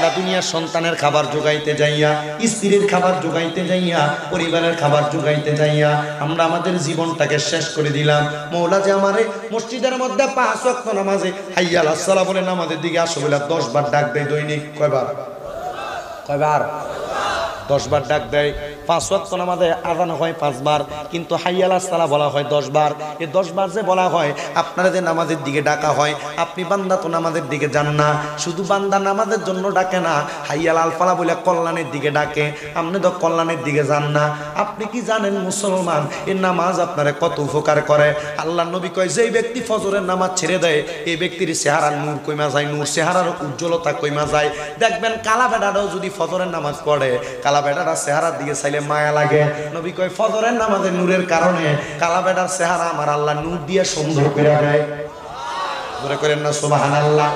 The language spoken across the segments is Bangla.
আমরা দুনিয়ার সন্তানের খাবার জোগাইতে যাইয়া, স্ত্রীর খাবার জোগাইতে যাইয়া, পরিবারের খাবার জোগাইতে যাইয়া আমরা আমাদের জীবনটাকে শেষ করে দিলাম। মওলা যে আমারে মসজিদের মধ্যে 5 ওয়াক্ত নামাজে হাইয়া আলাস সালাহ বলে নামাজের দিকে আসো বলে 10 বার ডাক দেয়। দৈনিক কয়বার? 10 বার ডাক দেয়। 5 ওয়াক্ত নামাজে আযান হয় 5 বার, কিন্তু হাইয়া আলাস সালাহ বলা হয় 10 বার। এই 10 বার যে বলা হয়, আপনারা যে নামাজের দিকে ডাকা হয়, আপনি বান্দা তো নামাজের দিকে যান না। শুধু বান্দা নামাজের জন্য ডাকে না, হাইয়া আল ফালাহ বলে কল্যাণের দিকে ডাকে। আপনি তো কল্যাণের দিকে যান না। আপনি কি জানেন মুসলমান, এই নামাজ আপনারে কত উপকার করে? আল্লাহ নবী কয়, যেই ব্যক্তি ফজরের নামাজ ছেড়ে দেয়, এই ব্যক্তির চেহারার নূর কইমা যায়, নূর চেহারার উজ্জ্বলতা কইমা যায়। দেখবেন কালা বেটারাও যদি ফজরের নামাজ পড়ে, কালা বেটারা চেহারার দিকে চাইলে মায়া লাগে। নবী কয়, ফজরের নামাজের নূরের কারণে কালা বেটার চেহারা আমার আল্লাহ নূর দিয়ে সুন্দর করে দেয়। ধরে করেন না সুবহানাল্লাহ।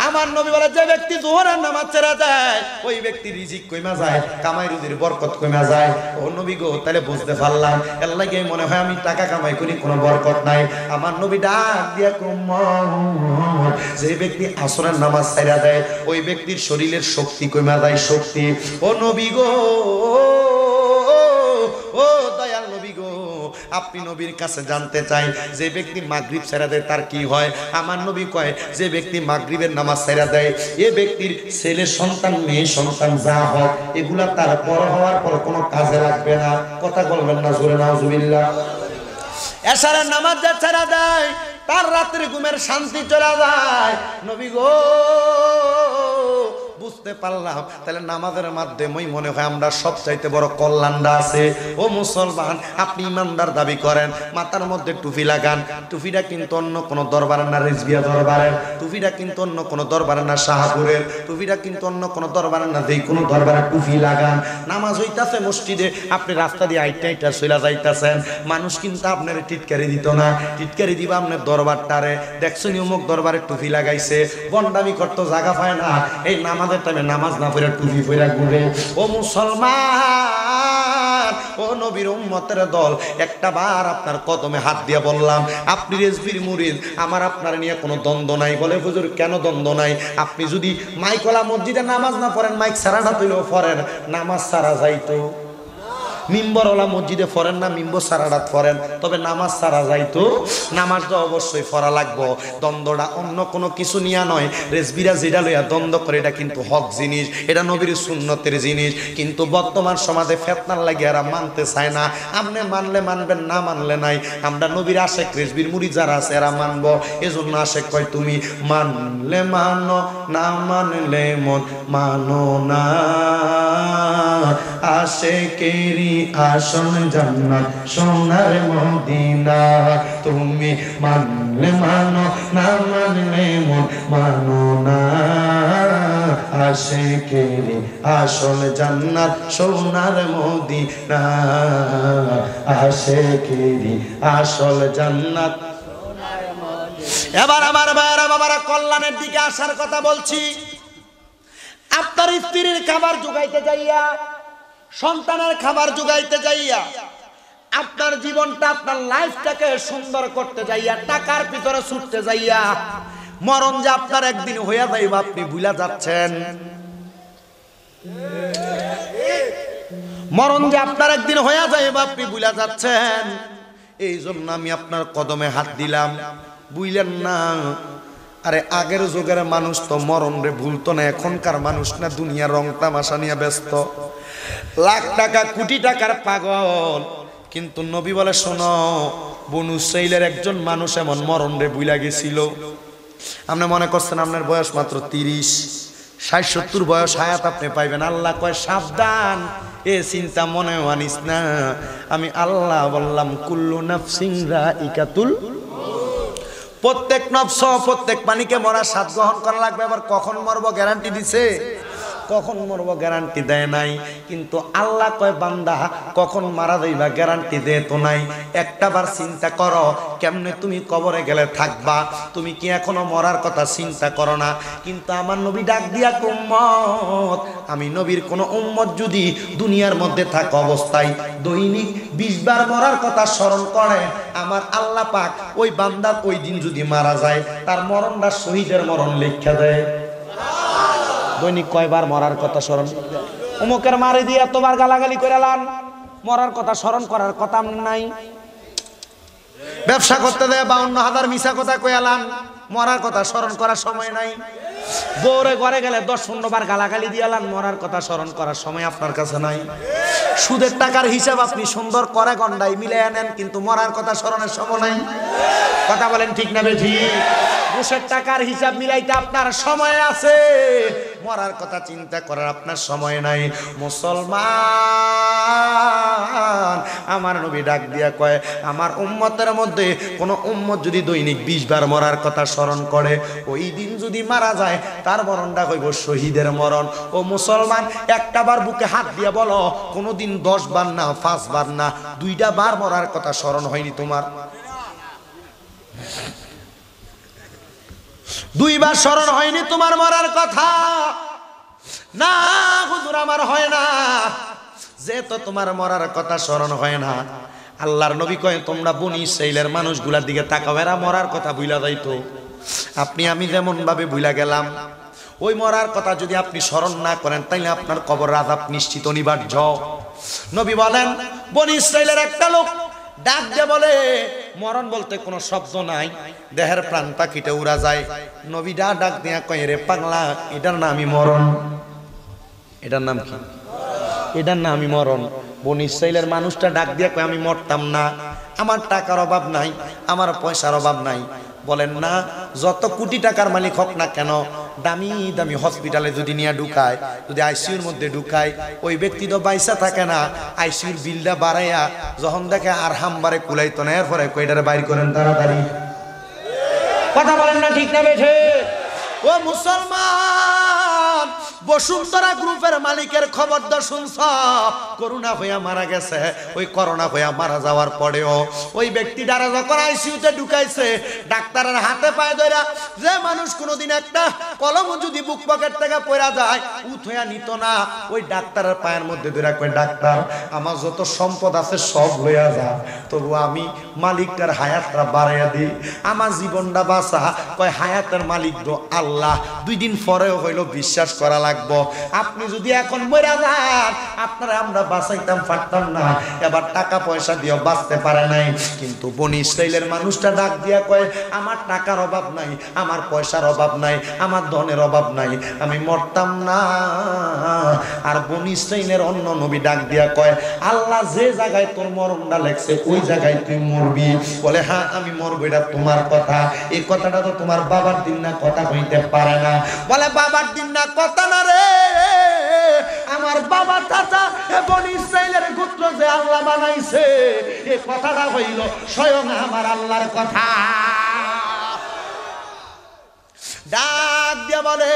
আমার নবী বলে, যে ব্যক্তি যোহরের নামাজ ছেড়ে দেয়, ওই ব্যক্তির রিজিক কইমা যায়, কামাই রুজির বরকত কইমা যায়। ও নবী গো, তাহলে বুঝতে পারলাম এর লাগে মনে হয় আমি টাকা কামাই করি, কোনো বরকত নাই। আমার নবী ডাক দিয়া যে ব্যক্তি আসরের নামাজ ছেড়ে দেয়, ওই ব্যক্তির শরীরের শক্তি কইমা যায়, শক্তি। ও নবী গো, ও দয়াল নবী গো, আপনি নবীর কাছে জানতে চাই, যে ব্যক্তি মাগরিব ছেড়ে দেয় তার কি হয়? আমার নবী কয়, যে ব্যক্তি মাগরিবের নামাজ ছেড়ে দেয়, এ ব্যক্তির ছেলে সন্তান, মেয়ে সন্তান যা হয়, এগুলা তার বড় হওয়ার পর কোনো কাজে লাগবে না। কথা বলবেন না জোরে নাউজুবিল্লাহ। এশারের নামাজ যা ছেড়ে দেয়, তার রাতের ঘুমের শান্তি চলে যায়। নবী গো, বুঝতে পারলাম তাহলে নামাজের মাধ্যমেই মনে হয় আমরা সবচাইতে বড় কল্যাণটা আছে। ও মুসলমান, আপনি ইমানদার দাবি করেন, মাথার মধ্যে টুপি লাগান। টুপিটা কিন্তু অন্য কোনো দরবারের না, রিজভিয়া দরবারের। টুপিটা কিন্তু অন্য কোনো দরবারের না, শাহপুরের। টুপিটা কিন্তু অন্য কোনো দরবারের না, যেই কোনো দরবারে টুপি লাগান। নামাজ হইতাছে মসজিদে, আপনি রাস্তা দিয়ে আইটা আইটা চলে যাইতাছেন, মানুষ কিন্তু আপনার টিটকারি দিত না, টিটকারি দিবা আপনার দরবারটারে। দেখছেন অমুক দরবারে টুপি লাগাইছে, বন্ডামি করতো, জায়গা পায় না। এই নামাজের টাইমে নামাজ না পড়ে টুপি পরে ঘুরে। ও মুসলমান, ও নবীর উম্মতের দল, একটা বার আপনার কদমে হাত দিয়ে বললাম, আপনি রেজবির মুরিদ, আমার আপনার নিয়ে কোনো দ্বন্দ্ব নাই। বলে হুজুর কেন দ্বন্দ্ব নাই? আপনি যদি মাইকলা মসজিদে নামাজ না পড়েন, মাইক সারাটা তুইলেও পড়েন, নামাজ সারা যাইতো। মিম্বরওয়ালা মসজিদে পড়েন না, মিম্বর সারারাত পড়েন, তবে নামাজ সারা যাইতো। নামাজটা অবশ্যই পড়া লাগবো। দ্বন্দ্বটা অন্য কোনো কিছু নিয়ে নয়। রেজবিরা যেটা লইয়া দ্বন্দ্ব করে, এটা কিন্তু হক জিনিস, এটা নবীর সুন্নতের জিনিস। কিন্তু বর্তমান সমাজে ফেতনার লাগে এরা মানতে চায় না। আপনি মানলে মানবেন, না মানলে নাই। আমরা নবীর আশেক, রেজবির মুরিদ যারা আছে এরা মানবো। এজন্য আশেক কয়, তুমি মানলে মানো, না মানলে মন মানো না। আশেকেরি আসল জান্নাত সোনার মদিনা, তুমি মানলে মানো, না মানলে মন মানো না। আশেকেরি আসল জান্নাত সোনার মদিনা, আশেকেরি আসল জান্নাত সোনার মদিনা। এবার আমার ভাইরা বাবারা, কল্যাণের দিকে আসার কথা বলছি। আপনার স্ত্রীর খাবার জোগাইতে যাইয়া, সন্তানের খাবার জোগাইতে যাইয়া, আপনার জীবনটা, আপনার লাইফটাকে সুন্দর করতে যাইয়া, টাকার পিছনে ছুটতে যাইয়া, মরণ যে আপনার একদিন হইয়া যাইবা আপনি ভুলা যাচ্ছেন। মরণ যে আপনার একদিন হইয়া যাইবা আপনি ভুলা যাচ্ছেন। এই জন্য আমি আপনার কদমে হাত দিলাম, বুঝলেন না? আরে আগের যুগের মানুষ তো মরণ রে ভুলতো না, এখনকার মানুষ না দুনিয়ার রং তামাশা নিয়ে ব্যস্ত, লাখ টাকা কোটি টাকার পাগল। কিন্তু নবী বলে, শোনো, বনু ইসরাইলের একজন মানুষ এমন মরণ রে ভুলা গেছিল। আপনি মনে করছেন আপনার বয়স মাত্র 30, 60-70 বয়স হায়াত আপনি পাইবেন। আল্লাহ কয়, সাবধান, এ চিন্তা মনে আনিস না। আমি আল্লাহ বললাম, কুল্লু নাফসিন যায়িকাতুল, প্রত্যেক নফস, প্রত্যেক প্রাণীকে মরার স্বাদ গ্রহণ করা লাগবে। আবার কখন মরবো গ্যারান্টি দিছে? কখন মরবো গ্যারান্টি দেয় নাই। কিন্তু আল্লাহ কয়, বান্দা কখন মারা যাইবা গ্যারান্টি দে তো নাই। একটা বার চিন্তা করো, কেমনে তুমি কবরে গেলে থাকবা। তুমি কি এখনো মরার কথা চিন্তা করো না? কিন্তু আমার নবী ডাক দিয়া, উম্মত, আমি নবীর কোন উম্মত যদি দুনিয়ার মধ্যে থাকা অবস্থায় দৈনিক 20 বার মরার কথা স্মরণ করে, আমার আল্লাহ পাক ওই বান্দা ওই দিন যদি মারা যায়, তার মরণটা শহীদের মরণ লিখা দেয়। দৈনিক কয়বার মরার কথা স্মরণ? অমুকের মারি দিয়ে এতবার গালাগালি করে লান, মরার কথা স্মরণ করার কথা নাই। ব্যবসা করতে দেয় 52,000 মিছা কথা কয়ালাম, মরার কথা স্মরণ করার সময় নাই। বউরে ঘরে গেলে 10-15 বার গালাগালি দিয়ালান, মরার কথা স্মরণ করার সময় আপনার কাছে নাই। সুদের টাকার হিসাব আপনি সুন্দর করে গন্ডায় মিলে আনেন, কিন্তু মরার কথা স্মরণের সময় নাই। কথা বলেন ঠিক না বেঠি? ঘুষের টাকার হিসাব মিলাইতে আপনার সময় আছে, মরার কথা চিন্তা করার আপনার সময় নাই। মুসলমান, আমার নবী ডাক দিয়া কয়, আমার উম্মতের মধ্যে কোন উম্মত যদি দৈনিক 20 বার মরার কথা স্মরণ করে, ওই দিন যদি মারা যায় তার মরণটা হইব শহীদের মরণ। ও মুসলমান, একটা বার বুকে হাত দিয়া বলো, কোনদিন 10 বার না, 5 বার না, 2টা বার মরার কথা স্মরণ হয়নি তোমার? 2 বার স্মরণ হয়নি তোমার মরার কথা? না হুজুর, আমার হয় না। যেহেতু তোমার মরার কথা স্মরণ হয় না, আল্লাহর নবী কয়, তোমরা বনি ইসরাইলের মানুষগুলার দিকে তাকাও, এরা মরার কথা ভুলা যাইতো। আপনি আমি যেমন ভাবে ভুলা গেলাম, ওই মরার কথা যদি আপনি স্মরণ না করেন, তাইলে আপনার কবর আযাব নিশ্চিত অনিবার্য। নবী বলেন, বনি ইসরাইলের একটা লোক ডাক দিয়ে বলে, মরণ বলতে কোনো শব্দ নাই, দেহের প্রাণ পাখিটা উড়া যায়। নবী ডাক দিয়া কয়, রে পাগলা, এটার নামই মরণ। এটার নাম কি? এটার নামই মরণ। বনি ইসরাইলের মানুষটা ডাক দিয়া কয়, আমি মরতাম না, আমার টাকার অভাব নাই, আমার পয়সার অভাব নাই। বলেন না, যত কোটি টাকার মালিক হোক না কেন, দামি দামি হসপিটালে যদি নিয়ে ঢুকায়, যদি আইসিইউর মধ্যে ঢুকায়, ওই ব্যক্তি তো বাইসা থাকে না। আইসিইউর বিলটা বাড়াইয়া যখন দেখে আর হামবারে কুলাইতো না, এরপরে কয়টারে বাইর করেন তাড়াতাড়ি। কথা বলেন না ঠিক না বেঠে? ও মুসলমান, বসুন্ধরা গ্রুপের মালিকের খবর তো শুনছ, করোনা হইয়া মারা গেছে। ওই করোনা হইয়া মারা যাওয়ার পরেও ওই ব্যক্তিটারা যখন আইসিইউতে ঢুকাইছে, ডাক্তারের হাতে পায়ে ধরা, যে মানুষ কোনোদিন একটা কলম যদি বুক পকেট থেকে পড়া যায় উঠয়া নিত না, ওই ডাক্তারের পায়ের মধ্যে ধরে কয়, ডাক্তার, আমার যত সম্পদ আছে সব লইয়া যা, তবু আমি মালিকটার হায়াতটা বাড়াইয়া দিই, আমার জীবনটা বাঁচা। কয়, হায়াতের মালিক তো আল্লাহ, 2 দিন পরেও হইল বিশ্বাস করা লাগবে। আপনি যদি এখন মরে যান, আপনারা আমরা বাঁচাইতাম পারতাম না, এবার টাকা পয়সা দিয়েও বাঁচতে পারে নাই। কিন্তু বনি ইসরাইলের মানুষটা ডাক দিয়া কয়, আমার টাকার অভাব নাই, আমার পয়সার অভাব নাই, আমার ধনের অভাব নাই, আমি মরতাম না। আর বনি ইসরাইলের অন্য নবী ডাক দিয়া কয়, আল্লাহ যে জায়গায় তোর মরণটা লেখছে ওই জায়গায় তুই মরবি। বলে, হ্যাঁ আমি মরবো, এটা তোমার কথা। এই কথাটা তো তোমার বাবার দিন না কথা হইতে পারে না। বলে, বাবার দিন না কথা না রে, আমার বাবা চাচা বনি ইসরাইলের গোত্র যে আল্লাহ বানাইছে, এই কথাটা হইল স্বয়ং আমার আল্লাহর কথা। ডাক দিয়া বলে,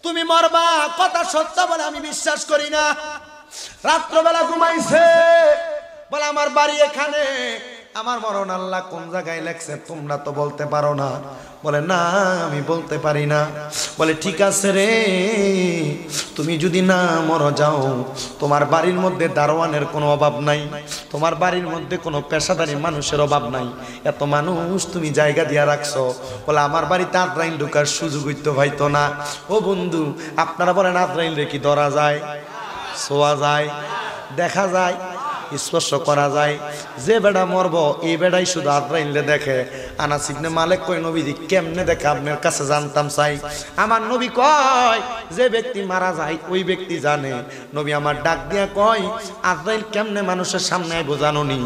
তুমি মরবা, কথা সত্য। বলে, আমি বিশ্বাস করি না। রাত্রবেলা ঘুমাইছে, বলে আমার বাড়ি এখানে, আমার মরণ আল্লাহ কোন জায়গায় লেখছে তোমরা তো বলতে পারো না। বলে, না আমি বলতে পারি না। বলে, ঠিক আছে রে, তুমি যদি না মরো যাও, তোমার বাড়ির মধ্যে দারোয়ানের কোনো অভাব নাই, তোমার বাড়ির মধ্যে কোনো পেশাদারি মানুষের অভাব নাই, এত মানুষ তুমি জায়গা দিয়া রাখছো। বলে, আমার বাড়িতে আদ্রাইল ঢুকার সুযোগ হইতো ভাইতো না। ও বন্ধু, আপনারা বলেন, আদ্রাইল রে কি ধরা যায়, ছোঁয়া যায়, দেখা যায়, স্পর্শ করা যায়? যে বেড়া মরব এই বেড়াই শুধু আদ্রাইলে দেখে। আনাস ইবনে মালিক কয়, নবীজি কেমনে দেখে আপনার কাছে জানতাম চাই। আমার নবী কয়, যে ব্যক্তি মারা যায় ওই ব্যক্তি জানে। নবী আমার ডাক দিয়া কয়, আদ্রাইল কেমনে মানুষের সামনে আইবো জানোনি?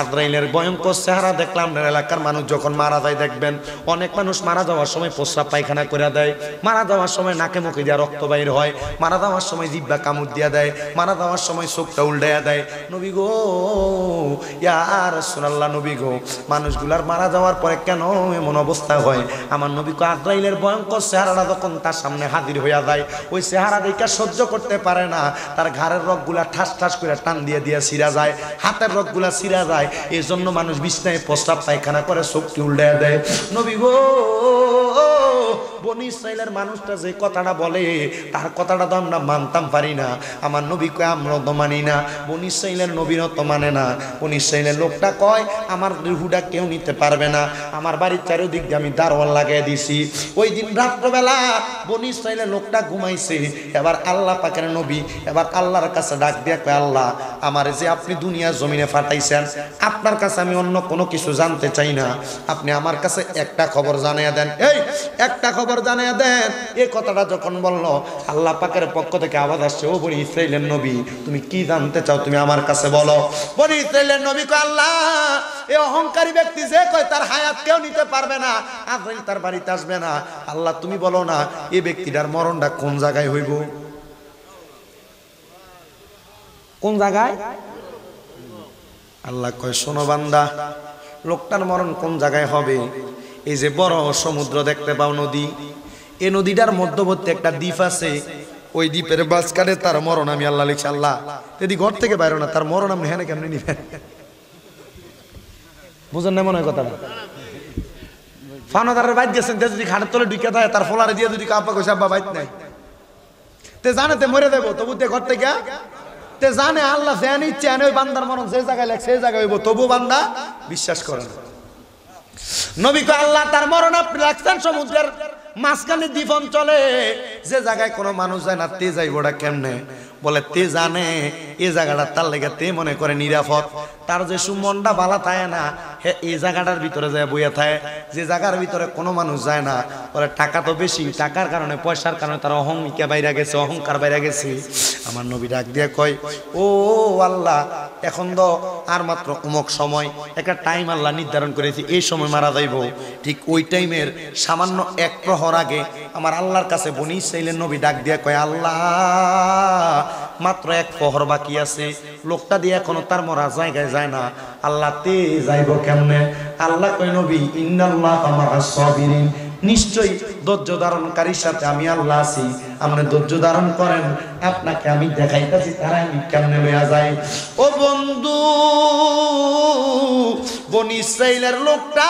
আদ্রাইলের ভয়ঙ্কর চেহারা দেখলাম। আপনার এলাকার মানুষ যখন মারা যায় দেখবেন, অনেক মানুষ মারা যাওয়ার সময় প্রস্রাব পায়খানা করে দেয়, মারা যাওয়ার সময় নাকে মুখে দিয়া রক্ত বাইর হয়, মারা যাওয়ার সময় জিহ্বা কামড় দিয়া দেয়, মারা যাওয়ার সময় চোখটা উল্টাইয়া দেয়। নবী গো, ইয়া রাসূলুল্লাহ, নবী গো, মানুষগুলার মারা যাওয়ার পরে কেন এমন অবস্থা হয়? আমার নবী কয়, আদ্রাইলের ভয়ঙ্কর চেহারাটা যখন তার সামনে হাজির হইয়া যায়, ওই চেহারা দেখে সহ্য করতে পারে না, তার ঘাড়ের রগগুলা ঠাস ঠাস করে টান দিয়ে দিয়ে ছিঁড়া যায়, হাতের রগগুলা ছিঁড়া যায়। এই জন্য মানুষ বিছনায় প্রস্রাব পায়খানা করে চোখটি উল্টাইয়া দেয়। নবী গো, বনি ইসরাইলের মানুষটা যে কথাটা বলে তার কথাটা তো আমরা মানতাম পারি না। আমার নবী কয় আমরাও তো মানি না, বনি ইসরাইলের নবীরও তো মানে না। বনি ইসরাইলের লোকটা কয় আমার রুহুটা কেউ নিতে পারবে না, আমার বাড়ির চারিদিক দিয়ে আমি দারোয়ান লাগিয়ে দিছি। ওই দিন রাত্রবেলা বনি ইসরাইলের লোকটা ঘুমাইছে। এবার আল্লাহ পাকের নবী এবার আল্লাহর কাছে ডাক দিয়া কয়, আল্লাহ আমার যে আপনি দুনিয়ার জমিনে পাঠাইছেন, আপনার কাছে আমি অন্য কোনো কিছু জানতে চাই না, আপনি আমার কাছে একটা খবর জানিয়ে দেন, এই একটা খবর জানিয়ে দেন। এই কথাটা যখন বললো আল্লাহ পাকের পক্ষ থেকে আওয়াজ আসছে, ও বনি ইসরাইলের নবী তুমি কি জানতে চাও তুমি আমার কাছে বলো। বনি ইসরাইলের নবী কয়, আল্লাহ এই অহংকারী ব্যক্তি যে কয় তার হায়াত কেউ নিতে পারবে না, আজরাইল তার বাড়িতে আসবে না, আল্লাহ তুমি বলো না এই ব্যক্তিটার মরণটা কোন জায়গায় হইব, কোন জায়গায়? আল্লাহ কয়, শোনো বান্দা, লোকটার মরণ কোন জায়গায় হবে? এই যে বড় সমুদ্র দেখতে পাও, নদী, এই নদীটার মধ্যবর্তী একটা দ্বীপ আছে, ওই দ্বীপের মাঝখানে তার মরণ আমি আল্লাহ লিখছি। আল্লাহ যদি ঘর থেকে বাইরে না, তার মরণ আপনি হ্যাঁ কেমনি নিবেন? বুঝেন না মনে হয় কথাটা? ফানাদারের বাইক গেছেন, যদি খাটের তলে ঢুকে থাকে, তার ফলারে দিয়ে যদি কাপা কইছে আব্বা বাইক নাই, তে জানে তে মরে দেবো, তবু তে ঘর থেকে তে জানে আল্লাহ যেন ইচ্ছে আনে ওই বান্দার মরণ যে জায়গায় লেখ সেই জায়গায় হইব, তবু বান্দা বিশ্বাস করে না। নবী কয়, আল্লাহ তার মরণ আপনি রাখছেন সমুদ্রের মাঝখানে দ্বীপ অঞ্চলে, যে জায়গায় কোনো মানুষ যায় না, তে যাইব ওটা কেমনে? বলে তে জানে এই জায়গাটা তার লেগে তে মনে করে নিরাপদ, তার যে সুমনটা বালা থাকে না, হে এই জায়গাটার ভিতরে যায় বইয়া থাকে, যে জায়গার ভিতরে কোনো মানুষ যায় না। বলে টাকা তো বেশি, টাকার কারণে পয়সার কারণে তার অহংকা বাইরে গেছে, অহংকার বাইরে গেছে। আমার নবী ডাক দিয়ে কয়, ও আল্লাহ এখন তো আর মাত্র অমুক সময় একটা টাইম আল্লাহ নির্ধারণ করেছি, এই সময় মারা যাইব। ঠিক ওই টাইমের সামান্য এক প্রহর আগে আমার আল্লাহর কাছে বনি ইসরাইলের নবী ডাক দিয়ে কয়, আল্লাহ মাত্র এক প্রহর বাকি আছে, লোকটা দিয়ে এখনো তার মরা জায়গায় যায় না, আল্লাহ তে যাইব কেমনে? আল্লাহ কয়, নবী ইন্নাল্লাহা মাআস সাবিরিন, নিশ্চয়ই ধৈর্য ধারণকারীর সাথে আমি আল্লাহ আছি, আপনি ধৈর্য ধারণ করেন, আপনাকে আমি দেখাইতেছি তারা আমি কেমনে লইয়া যাই। ও বন্ধু, বনি ইসরাইলের লোকটা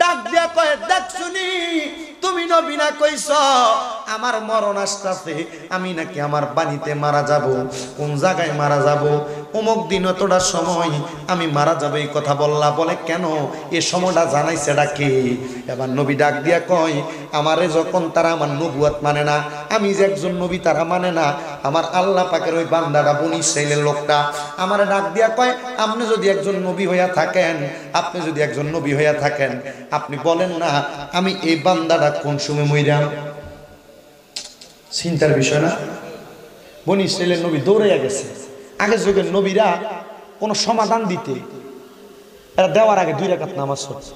ডাক দিয়া কয়, দেখ শুনি তুমি নবী না কইছ আমার মরণ আসতেছে, আমি নাকি আমার বাড়িতে মারা যাব, কোন জায়গায় মারা যাব, অমুক দিন অতটা সময় আমি মারা যাব, এই কথা বললা। বলে কেন? এ সময়টা জানাইছে ডাকে। এবার নবী ডাক দিয়া কয়, আমারে যখন তারা আমার নবুয়ত মানে না, আমি যে একজন নবী তারা মানে না, আমার আল্লাহ পাকের ওই বান্দাটা বনি ইসরাইলের লোকটা আমারে ডাক দিয়া কয়, আপনি যদি একজন নবী হইয়া থাকেন, আপনি যদি একজন নবী হইয়া থাকেন, আপনি বলেন না আমি এই বান্দাটা কোন সময় মইরাম। চিন্তার বিষয় না? বনি ইসরাইলের নবী দৌড়াইয়া গেছে। আগের যুগের নবীরা কোন সমাধান দিতে এরা দেওয়ার আগে 2 রাকাত নামাজ পড়তো।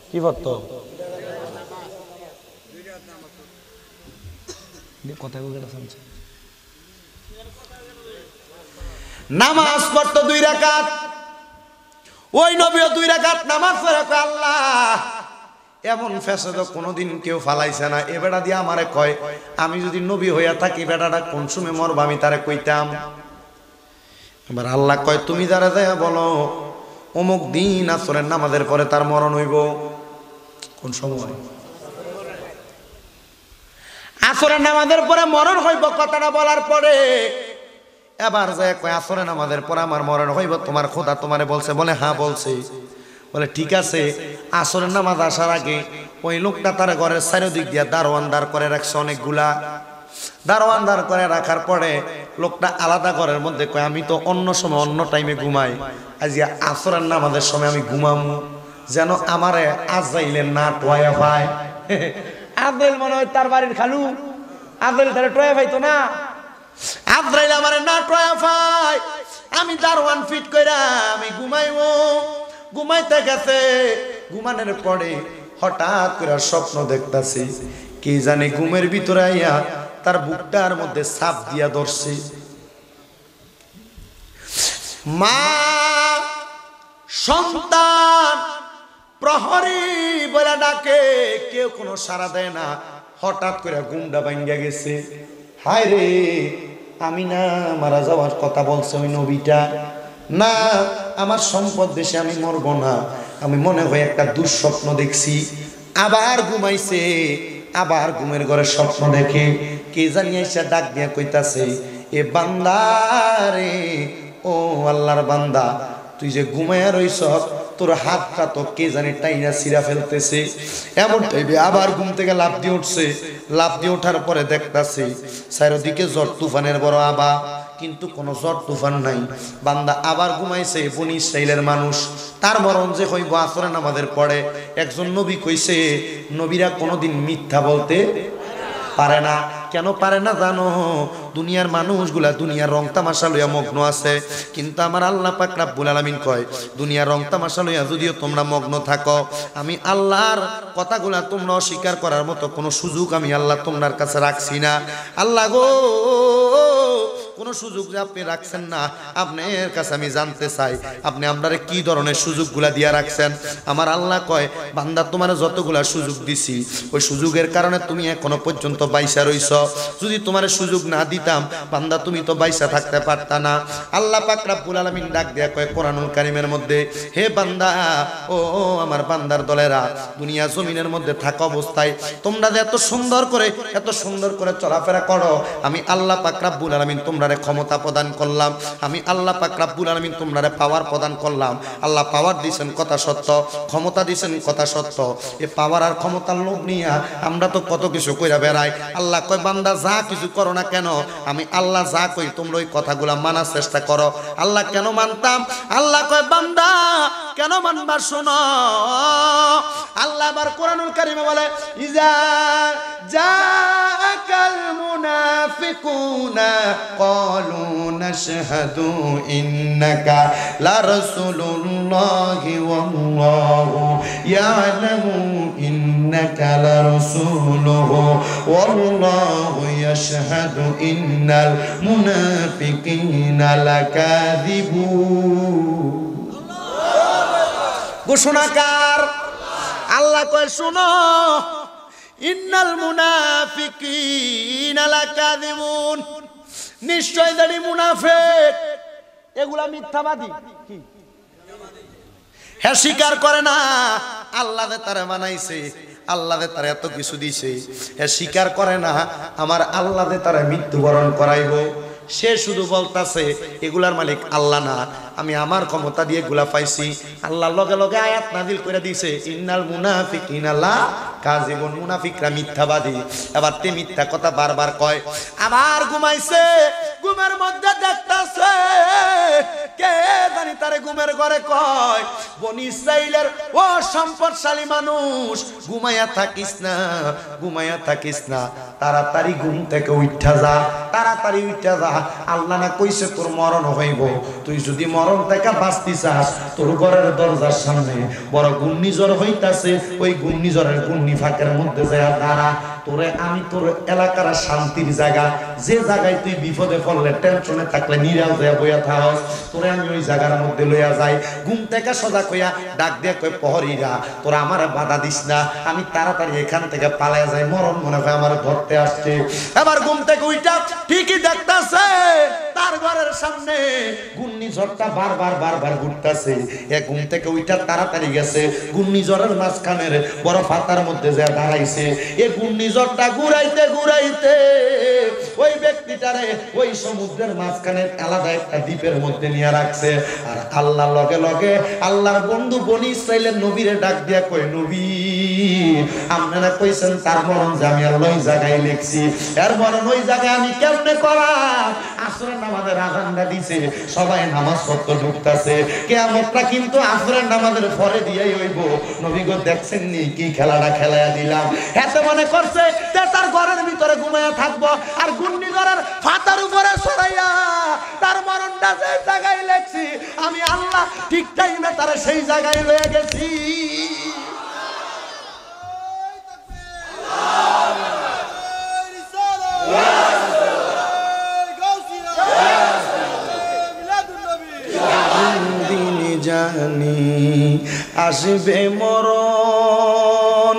কি পড়তো? নামাজ পড়তো 2 রাকাত। ওই নবীও 2 রাকাত নামাজ পড়ে আল্লাহ এমন ফেসাদ কোনোদিন কেউ ফালাইছে না। এ বেটা দিয়ে আমারে কয় আমি যদি নবী হইয়া থাকি বেটাটা কোন সময় মরবা আমি তারে কইতাম। এবার আল্লাহ কয় তুমি যারা যায় বলো অমুক দিন আসরের নামাজের পরে তার মরণ হইব। কোন সময়? আসরের নামাজের পরে মরণ হইব। কথাটা বলার পরে এবার যায় কয় আসরের নামাজের পরে আমার মরণ হইব, তোমার খোদা তোমারে বলছে? বলে হ্যাঁ বলছে। বলে ঠিক আছে, আসরের নামাজ আসার আগে ওই লোকটা তার ঘরের চারিদিক দিয়া দারোয়ান দাঁড় করে রাখছে অনেকগুলা। দারোয়ান দাঁড় করে রাখার পরে লোকটা আলাদা ঘরের মধ্যে কয় আমি তো অন্য সময় অন্য টাইমে ঘুমাই, আজ আসরের নামাজের সময় আমি ঘুমামু যেন আমারে আজরাইলের না টোয়া পায়। আজরাইল মনে হয় তার বাড়ির খালু, আজরাইল তারে টোয়া পাইতো না, আজরাইল আমারে না টোয়া পায়। আমি দারোয়ান ফিট কইরা আমি ঘুমাইবো। ঘুমাইতে গেছে, ঘুমানোর পরে হঠাৎ করে স্বপ্ন দেখতাছি কি জানি ঘুমের ভিতরে আইয়া তার বুকটার মধ্যে সাপ দিয়া ধরছে। মা সন্তান প্রহরী বলে ডাকে, কেউ কোনো সাড়া দেয় না। হঠাৎ করে ঘুমটা ভাঙ্গা গেছে। হায় রে, আমি না মারা যাওয়ার কথা বলছে ওই নবীটা, না আমার সম্পদ দেশে আমি মরবো না, আমি মনে হয় একটা দুঃস্বপ্ন দেখছি। আবার ঘুমাইছে, আবার ঘুমের ঘরে স্বপ্ন দেখে কে জানি এসে ডাক দিয়া কইতাছে, এ বান্দারে, ও আল্লাহর বান্দা, তুই যে ঘুমায়া রইছ, তোর হাতটা তো কে জানি টাইনা ছিঁড়া ফেলতেছে। এমন টাইপে আবার ঘুম থেকে লাফ দিয়ে উঠছে। লাফ দিয়ে ওঠার পরে দেখতাছে চারিদিকে ঝড় তুফানের বড় আবা, কিন্তু কোনো ঝড় তুফান নাই। বান্দা আবার ঘুমাইছে। বনি ইসরাইলের মানুষ, তার মরণ যে হইব আসরে নামাজের পরে। একজন নবী কইছে, নবীরা কোনোদিন মিথ্যা বলতে পারে না। কেন পারে না জানো? দুনিয়ার মানুষগুলা দুনিয়ার রং তামাশা লইয়া মগ্ন আছে, কিন্তু আমার আল্লাহ পাক রব্বুল আলামিন কয়, দুনিয়ার রং তামাশা লইয়া যদিও তোমরা মগ্ন থাকো, আমি আল্লাহর কথাগুলা তোমরা অস্বীকার করার মতো কোনো সুযোগ আমি আল্লাহ তোমার কাছে রাখছি না। আল্লাহ গো, কোনো সুযোগ যে আপনি রাখছেন না, আপনার কাছে আমি জানতে চাই আপনি আপনারে কি ধরনের সুযোগগুলা দিয়া রাখছেন। আমার আল্লাহ কয়, বান্দা তোমার যতগুলা সুযোগ দিছি, ওই সুযোগের কারণে তুমি এখনো পর্যন্ত বাইসা রইছ। যদি তোমার সুযোগ না দিতাম বান্দা, তুমি তো বাইসা থাকতে পারতা না। আল্লাহ পাক রব্বুল আলামিন ডাক দেয়া কয় কোরআনুল কারীমের মধ্যে, হে বান্দা, ও আমার বান্দার দলেরা, দুনিয়া জমিনের মধ্যে থাকা অবস্থায় তোমরা যে এত সুন্দর করে চলাফেরা করো, আমি আল্লাহ পাক রব্বুল আলামিন তোমরা ক্ষমতা প্রদান করলাম, আমি আল্লাহ পাক রব্বুল আলামিন তোমরা পাওয়ার প্রদান করলাম। আল্লাহ পাওয়ার দিয়েছেন কথা সত্য, ক্ষমতা দিয়েছেন কথা সত্য। এই পাওয়ার আর ক্ষমতার লোভ নিয়ে আমরা তো কত কিছু কইরা বেড়াই। আল্লাহ কয়, বান্দা যা কিছু করো না কেন, আমি আল্লাহ যা কই তোমরা ওই কথাগুলা মানার চেষ্টা করো। আল্লাহ কেন মানতাম? আল্লাহ কয়, বান্দা কেন মানবা শোনো। আল্লাহ আবার কোরআনুল কারীমে বলে, ইজা জাআকাল মুনাফিকুনা ক্বালু নাশহাদু ইন্নাকা লারাসূলুল্লাহি ওয়াল্লাহু ইয়ালামু ইন্নাকা লারাসূলুহু ওয়াল্লাহু ইয়াশহাদু ইন্নাল মুনাফিকিনা লাকাযিবুন। ঘোষণাকার আল্লাহ কয়, শুনো, ইন্নাল মুনাফিকিনা লাকাযিবুন, নিশ্চয় দাঁড়ি মুনাফিক এগুলা মিথ্যাবাদী। কি হ্যাঁ, স্বীকার করে না আল্লাহ যে তারা বানাইছে, আল্লাহ যে তারা এত কিছু দিছে, হ্যাঁ স্বীকার করে না আমার আল্লাহ যে তারা মৃত্যুবরণ করাইব। সে শুধু বলতাছে এগুলার মালিক আল্লাহ না, আমি আমার ক্ষমতা দিয়ে এগুলা পাইছি। আল্লাহ লগে লগে আয়াত নাযিল করে দিয়েছে, ইন্নাল মুনাফিকিনা লাকাযিবুন, মুনাফিকরা মিথ্যাবাদী। এবার তে মিথ্যা কথা বারবার কয়। আবার ঘুমাইছে, ঘুমের মধ্যে দেখতাছে কে জানি তারে ঘুমের ঘরে কয়, বনি ইসরাইলের ও সম্পদশালী মানুষ, ঘুমাইয়া থাকিস না, ঘুমাইয়া থাকিস না, তাড়াতাড়ি ঘুম থেকে উঠা যা, তাড়াতাড়ি উঠা যা। আল্লাহ না কইছে তোর মরণ হইব, তুই যদি মরণ থেকে বাঁচতে চাস, তোর ঘরের দরজার সামনে বড় ঘূর্ণিঝড় হইতাছে, ওই ঘূর্ণিঝড়ের ঘূর্ণি ফাঁকের মধ্যে যায় দাঁড়া। তোরে আমি তোর এলাকার শান্তির জায়গা, যে জায়গায় তুই বিপদে পড়লে টেনশনে থাকলে নিরাল যায় বইয়া থাকস, তোরে আমি ওই জায়গার মধ্যে লইয়া যাই। ঘুম থেকে সজাগ হইয়া ডাক দিয়ে কই, প্রহরীরা তোরা আমার বাধা দিস না, আমি তাড়াতাড়ি এখান থেকে পালাইয়া যাই, মরণ মনে হয় আমার ধরতে আসছে। এবার ঘুম থেকে উইটা ঠিকই দেখতাছে তার ঘরের সামনে ঘূর্ণিঝড়টা বারবার ঘুরতেছে। এ ঘুম থেকে উইটা তাড়াতাড়ি গেছে, ঘূর্ণিঝড়ের মাঝখানের বড় ফাতার মধ্যে যা দাঁড়াইছে। এ ঘূর্ণিঝড়টা ঘুরাইতে ঘুরাইতে ওই ব্যক্তিটারে ওই সমুদ্রের মাঝখানে আলাদা একটা দ্বীপের মধ্যে নিয়ে রাখছে। আর আল্লাহ লগে লগে আল্লাহর বন্ধু বনি ইসরাইলের নবীরে ডাক দিয়া কয়, নবী আপনারা কইছেন তার মরণ যে আমি আল্লাহ ওই জায়গায় লিখছি, এর মরণ ওই জায়গায় আমি কেমনে করা? আসরের নামাজের আযানটা দিছে, সবাই নামাজ পড়তে ঢুকতাছে, কিয়ামতটা কিন্তু আসরের নামাজের পরে দিয়েই হইব। নবী গো দেখছেন নি কি খেলাটা খেলায়া দিলাম। এত মনে করছে যে তার ঘরের ভিতরে ঘুমায়া থাকবো, আর ঘূর্ণিঝড়ের ফাতার উপরে সরাইয়া তার মরণটা যে জায়গায় লেখছি, আমি আল্লাহ ঠিক টাইমে তার সেই জায়গায় লয়ে গেছি। জানি আসবে মরণ,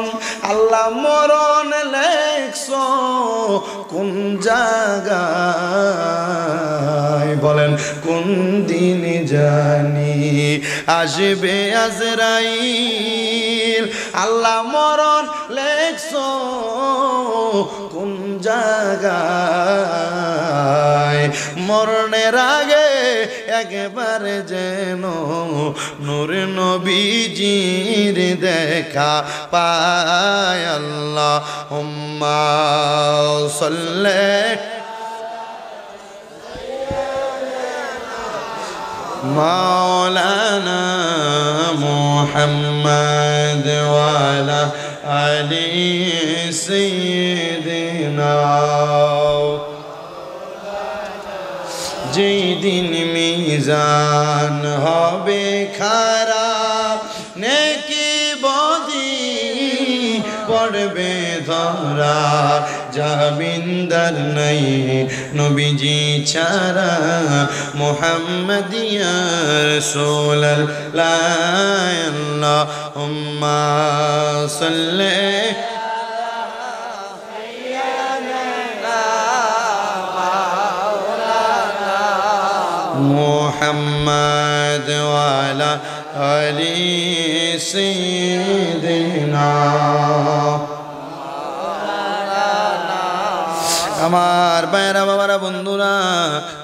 আল্লাহ মরণ লেখছ কোন জায়গায়, বলেন কোন দিন জানি আসবে আজরাইল, আল্লাহ মরণ লেখছ কোন জায়গায় মরণের আগে একবারে যেন নূর নবীজির দেখা পায় আল্লাহুম্মা সাল্লি মাওলানা মুহাম্মদ ওয়া আলা আলি সাইয়্যিদিনা যেই দিন মিজান হবে খারা নেকি বদি পড়বে ধরা জামিনদার নাই নবীজি ছাড়া মুহাম্মাদিয়া রাসূলুল্লাহ আল্লাহুম্মা সাল্লি মুহাম্মদ ওয়া আলা আলি সাইয়্যিদিনা আমার ভাইয়েরা বাবারা বন্ধুরা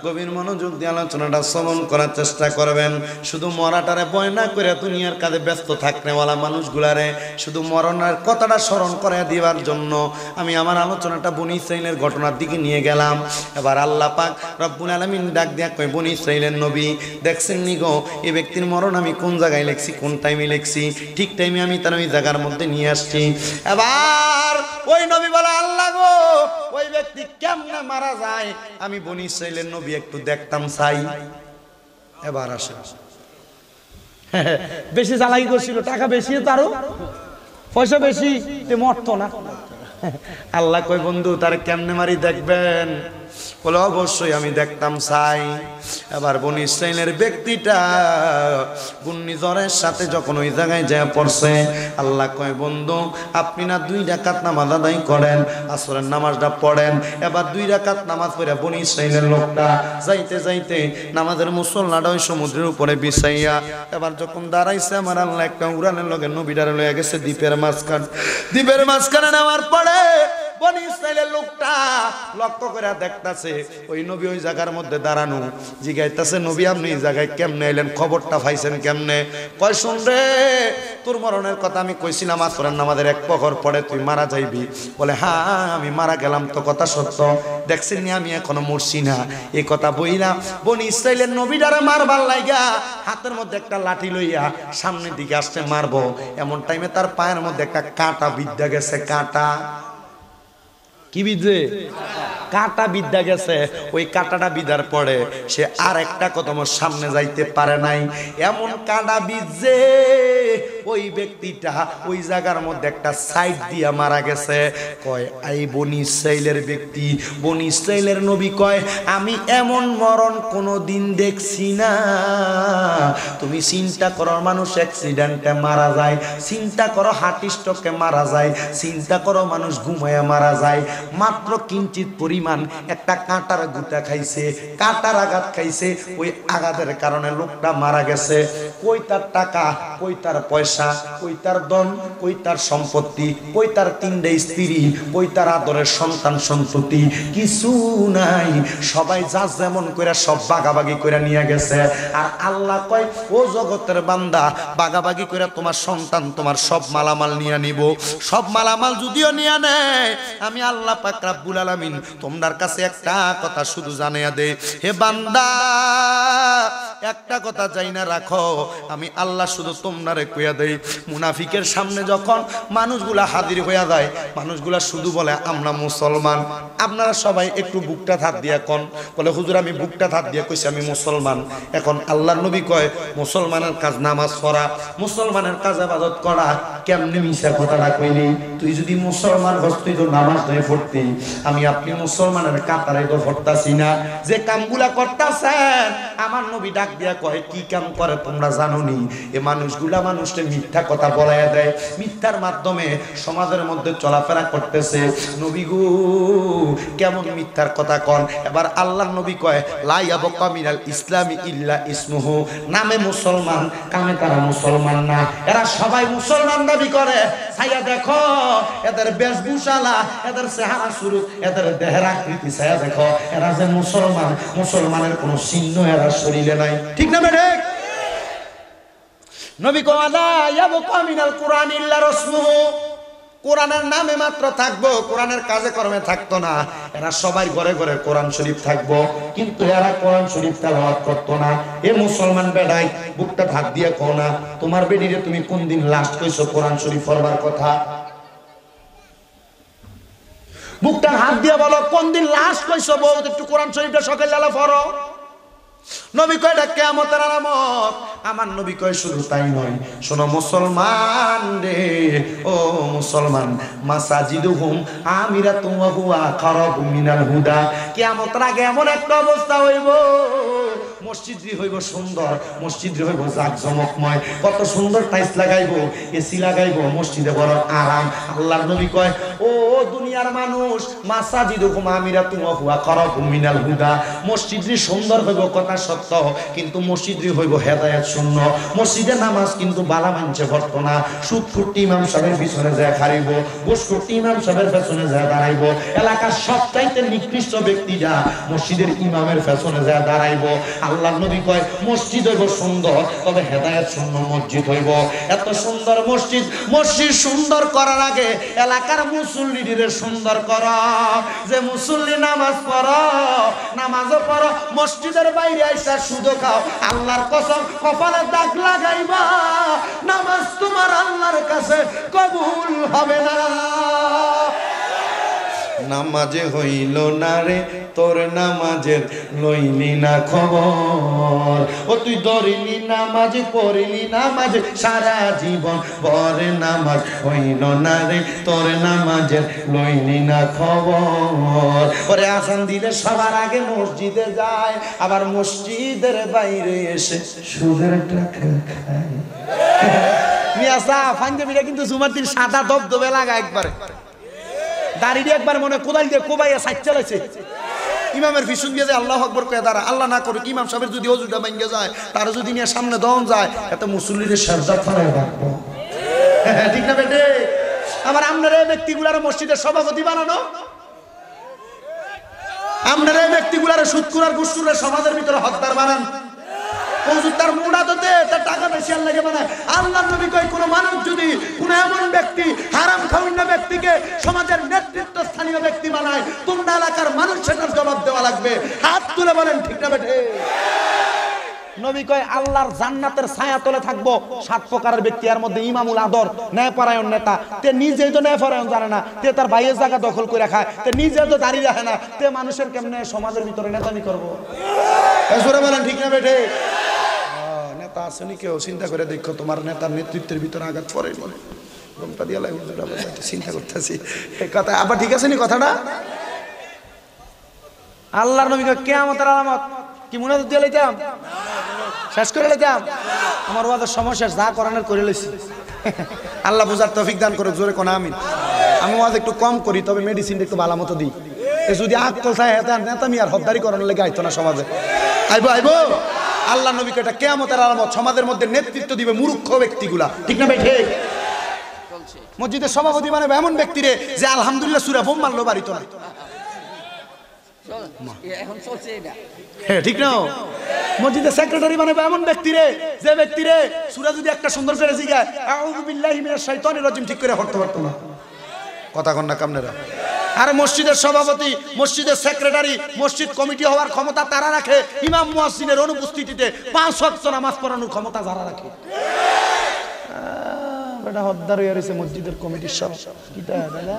গভীর মনোযোগ দিয়ে আলোচনাটা শ্রবণ করার চেষ্টা করবেন। শুধু মরাটারে ভয় না করে দুনিয়ার কাজে ব্যস্ত থাকনেওয়ালা মানুষগুলারে শুধু মরণের কথাটা স্মরণ করে দিবার জন্য আমি আমার আলোচনাটা বনী ইসরাইলের ঘটনার দিকে নিয়ে গেলাম। এবার আল্লাহ পাক রব্বুল আলামিন ডাক দিয়া কয়, বনী ইসরাইলের নবী দেখছেন নি গো এই ব্যক্তির মরণ আমি কোন জায়গায় লিখছি, কোন টাইমে লিখছি, ঠিক টাইমে আমি তার ওই জায়গার মধ্যে নিয়ে আসছি। এবার ওই নবী বলে, আল্লাহ গো ওই ব্যক্তি কেমনে মারা যায় আমি বনী ইসরাইলের নবী একটু দেখতাম চাই। এবার আসে বেশি জ্বালাই করছিল, টাকা বেশি, তারও পয়সা বেশি, মরতো না। আল্লাহ কই, বন্ধু তার কেমনে মারি দেখবেন? বলে অবশ্যই আমি দেখতাম চাই। এবার বনী ইসরাইলের ব্যক্তিটা ঘূর্ণিঝড়ের সাথে যখন ওই জায়গায় যায় পড়ছে, আল্লাহ কয়, বন্ধু আপনি না 2 রাকাত নামাজ আদায় করেন, আসরের নামাজটা পড়েন। এবার 2 রাকাত নামাজ পড়ে বনী ইসরাইলের লোকটা যাইতে যাইতে নামাজের মুসল্লাটা ওই সমুদ্রের উপরে বিছাইয়া এবার যখন দাঁড়াইছে, আমার আল্লাহ একটা উড়ানের লগে নবীটারে লয়ে গেছে দ্বীপের মাঝখানে নেওয়ার পরে বনী ইসরাইলের লোকটা লক্ষ্য করে দেখতাছে ওই নবী ওই জায়গার মধ্যে দাঁড়ানো। জিগাইতাছে, নবী আপনি এই জায়গায় কেমনে এলেন, খবরটা পাইছেন কেমনে? কয়, শুন রে, তোর মরণের কথা আমি কইছিলাম আসরের নামাজের 1 প্রহর পরে তুই মারা যাইবি। বলে, হ্যাঁ আমি মারা গেলাম তো, কথা সত্য, দেখছেন নি আমি এখনো মরছি না। এই কথা বইলা বনী ইসরাইলের নবীটারে মারবার লাইগা হাতের মধ্যে একটা লাঠি লইয়া সামনের দিকে আসছে মারবো, এমন টাইমে তার পায়ের মধ্যে একটা কাঁটা বিদ্যা গেছে। কাঁটা কি বিদ্যে? কাঁটা বিদ্যা গেছে। ওই কাঁটাটা বিদার পরে সে আর একটা কদম সামনে যাইতে পারে নাই। এমন কাঁটা বিজে ওই ব্যক্তিটা ওই জায়গার মধ্যে একটা সাইড দিয়া মারা গেছে। কয়, এই বনী ইসরাইলের ব্যক্তি, বনী ইসরাইলের নবী কয়, আমি এমন মরণ কোনো দিন দেখছি না। তুমি চিন্তা করো, মানুষ অ্যাক্সিডেন্টে মারা যায়, চিন্তা করো হার্ট স্ট্রোকে মারা যায়, চিন্তা করো মানুষ ঘুমায়া মারা যায়। মাত্র কিঞ্চিত পরিমাণ একটা কাঁটার গুটা খাইছে, কাঁটার আঘাত খাইছে, ওই আঘাতের কারণে লোকটা মারা গেছে। কই তার টাকা, কই তার পয়সা, কই তার ধন, কই তার সম্পত্তি, কই তার 3টা স্ত্রী, কই তার আদরের সন্তান সন্ততি, কিছু নাই। সবাই যা যেমন করে সব বাগাবাগি করে নিয়ে গেছে। আর আল্লাহ কয়, ও জগতের বান্দা, বাগাবাগি করে তোমার সন্তান তোমার সব মালামাল নিয়ে নিব। সব মালামাল যদিও নিয়ে নেয়, আমি আল্লাহ পাক রব্বুল আলামিন তোমার কাছে একটা কথা শুধু জানাইয়া দে, হে বান্দা একটা কথা যাই না রাখো, আমি আল্লাহ শুধু তোমারে কইয়া দেই। মুনাফিকের সামনে যখন মানুষগুলা হাজির হইয়া যায়, মানুষগুলা শুধু বলে আমরা মুসলমান। আপনারা সবাই একটু বুকটা হাত দিয়া কোন, বলে হুজুর আমি বুকটা হাত দিয়া কইছি আমি মুসলমান। এখন আল্লাহর নবী কয়, মুসলমানের কাজ নামাজ পড়া, মুসলমানের কাজ ইবাদত করা। কেমনে মিশা কথাটা কইলি? তুই যদি মুসলমান হস তুই তো নামাজ ধরে পড়তি। আমি আপনি মুসলমানের কাতারে তো পড়তাছি না। যে কামগুলা করতাছেন আমার নবী ডাক দিয়া কয় কি কাম করে তোমরা জানো নি? এ মানুষগুলা মানুষকে মিথ্যা কথা বলাইয়া দেয়, মিথ্যার মাধ্যমে সমাজের মধ্যে চলাফেরা করতেছে। নবী গো কেমন মিথ্যার কথা কন? এবার আল্লাহ নবী কয় লা ইয়াবকা মিনাল ইসলামি ইল্লা ইসমুহু, নামে মুসলমান কামে তারা মুসলমান না। এরা সবাই মুসলমান দাবি করে, ছাইয়া দেখো এদের বেশভূষালা, এদের চেহারা সুরুত, এদের দেহের আকৃতি ছাইয়া দেখো, এরা যে মুসলমান, মুসলমানের কোনো চিহ্ন এরা শরীরে নাই। ঠিক না বেঠে? নবী কয় লা ইয়াবকা মিনাল কুরআন ইল্লা রাসমুহু, কোরআনের নামে মাত্র থাকবো, কোরআনের কাজে কর্মে থাকতো না। এরা সবাই ঘরে ঘরে কোরআন শরীফ থাকবো, কিন্তু এরা কোরআন শরীফ তেলাওয়াত করতো না। এ মুসলমান বেড়াই বুকটা ভাত দিয়ে কো না, তোমার বেডিরে তুমি কোন দিন লাস্ট কইছো কোরআন শরীফ পড়বার কথা? বুকটা হাত দিয়ে বলো কোন দিন লাস্ট কইছো বউ একটু কোরআন শরীফটা সকালে পড়ো। নবী কয় এটা কিয়ামতের আলামত। আমার নবী কয় শুধু তাই নয়, শোনো মুসলমান রে, ও মুসলমান, মাসাজিদুহুম আমিরাতুন ওয়া হুয়া আকারাবু মিনাল হুদা, কিয়ামতের আগে এমন একটা অবস্থা হইব, মসজিদই হইব সুন্দর, মসজিদই হইব জাকজমকময়, কত সুন্দর টাইলস লাগাইবো, এসি লাগাইবো, মসজিদে বড় আরাম। আল্লাহর নবী কয় ও দুনিয়ার মানুষ, মাসাজিদুহুম আমিরাতুন ওয়া হুয়া আকারাবু মিনাল হুদা, মসজিদই সুন্দর হইব কথা সত্য, কিন্তু মসজিদই হইব হেদায়েত শূন্য। মসজিদে নামাজ কিন্তু বালা মানছে পড়তো না, সুদ ফুটি ইমাম সাহেবের পিছনে যায় খাড়িব, ঘুষখুরটি ইমাম সাহেবের পেছনে যায় দাঁড়াইব, এলাকার সবচাইতে নিকৃষ্ট ব্যক্তিরা মসজিদের ইমামের পেছনে যায় দাঁড়াইব। আল্লাহর নবী কয় মসজিদ হইব সুন্দর, তবে হেদায়েত শূন্য মসজিদ হইব। এত সুন্দর মসজিদ, মসজিদ সুন্দর করার আগে এলাকার মুসল্লিদের সুন্দর কর, যে মুসল্লি নামাজ পড়ো, নামাজও পড়ো, মসজিদের বাইরে আইসা সুদও খাও, আল্লাহর কসম কপালে দাগ লাগাইবা, নামাজ তোমার আল্লাহর কাছে কবুল হবে না। নামাজে হইল না রে তোর, নামাজের লইলি না খবর, ও তুই ধরিলি নামাজ পড়িলি নামাজ সারা জীবন, পরে নামাজ হইল না রে তোর, নামাজের লইলি না খবর। পরে আসান দিলে সবার আগে মসজিদে যায়, আবার মসজিদের বাইরে এসে সুদের টাকা খায়। মিয়াসা পাঞ্জাবিরা কিন্তু জুমার দিন সাদা দবদবে লাগা, একবারে দাড়ি একবার মনে কোদাল দিয়ে কোবাইয়া সাইড চালাইছে, ইমামের পিছন দিয়ে যায় আল্লাহু আকবার কয়ে দাঁড়া। আল্লাহ না করুক ইমাম সাহেবের যদি ওজুটা ভাঙ্গে যায়, তার যদি নিয়ে সামনে দম যায়, এত মুসল্লিদের সাজদা ফেলে রাখবো। ঠিক না বেটে? আবার আপনারা এই ব্যক্তিগুলার মসজিদের সভাপতি বানানো, আপনারা এই ব্যক্তিগুলার সুদখোর ঘুষখোর সমাজের ভিতরে হত্যার বানান, তার মুড়া তো দে, তার টাকা বেশি আল্লাহ লাগে বানায়। আল্লাহর নবী কয় কোন মানুষ যদি কোন এমন ব্যক্তি হারাম খাওয়ানো ব্যক্তিকে সমাজের নেতৃত্ব স্থানীয় ব্যক্তি বানায়, তোমরা এলাকার মানুষ সেটার জবাব দেওয়া লাগবে। হাত তুলে বলেন ঠিক না বেঠে? নবী কয় আল্লাহর জান্নাতের ছায়া তলে থাকবো 7 প্রকারের ব্যক্তি, এর মধ্যে ইমামুল আদর, ন্যায়পরায়ণ নেতা, তে নিজেই তো ন্যায়পরায়ণ জানে না, তে তার ভাইয়ের জায়গা দখল করে খায়, তে নিজেও তো দাঁড়িয়ে রাখে না, তে মানুষের কেমনে সমাজের ভিতরে নেতামি করবো? বলেন ঠিক না বেঠে? নেতা আসেনি কেউ চিন্তা করে দেখো, তোমার নেতার নেতৃত্বের ভিতরে আঘাত পড়ে ঘুমটা দিয়ে চিন্তা করতেছি কথা আবার ঠিক আছে নি কথাটা? আল্লাহর নবী কিয়ামতের আলামত কি মনে দিয়ে লইতাম, শেষ করে লইতাম, আমার ওয়াদের সমস্যা যা করানোর করে লইছি। আল্লাহ বুঝার তৌফিক দান করে, জোরে কোন আমিন। আমি ওয়াজ একটু কম করি, তবে মেডিসিনটা একটু ভালো মতো দিই। যদি আকল চায় নেতামি আর হদ্দারি করানোর লেগে আইতো না সমাজে, আইবো আইবো। আল্লাহ নবীকে এটা কিয়ামতের আলামত, সমাজের মধ্যে নেতৃত্ব দিবে মূর্খ ব্যক্তিগুলা, ঠিক না ভাই? ঠিক। মসজিদের সভাপতি বানাবে এমন ব্যক্তি রে যে আলহামদুলিল্লাহ সূরা বোম মারলো বাড়িতো না, ঠিক না? মসজিদের সেক্রেটারি বানাবে এমন ব্যক্তি রে যে ব্যক্তি রে সূরা যদি একটা সুন্দর করে জিগায় আউযু বিল্লাহি মিনাশ শাইতানির রাজিম ঠিক করে পড়তে পারতো না। কথা কন না কামনেরা? আর মসজিদের সভাপতি, মসজিদের সেক্রেটারি, মসজিদ কমিটি হওয়ার ক্ষমতা তারা রাখে, ইমাম মুয়াজ্জিনের অনুপস্থিতিতে 5 ওয়াক্ত নামাজ পড়ানোর ক্ষমতা যারা রাখে। বেটা হদ্দার হয়ে রয়েছে মসজিদের কমিটির সব, কিটা দাদা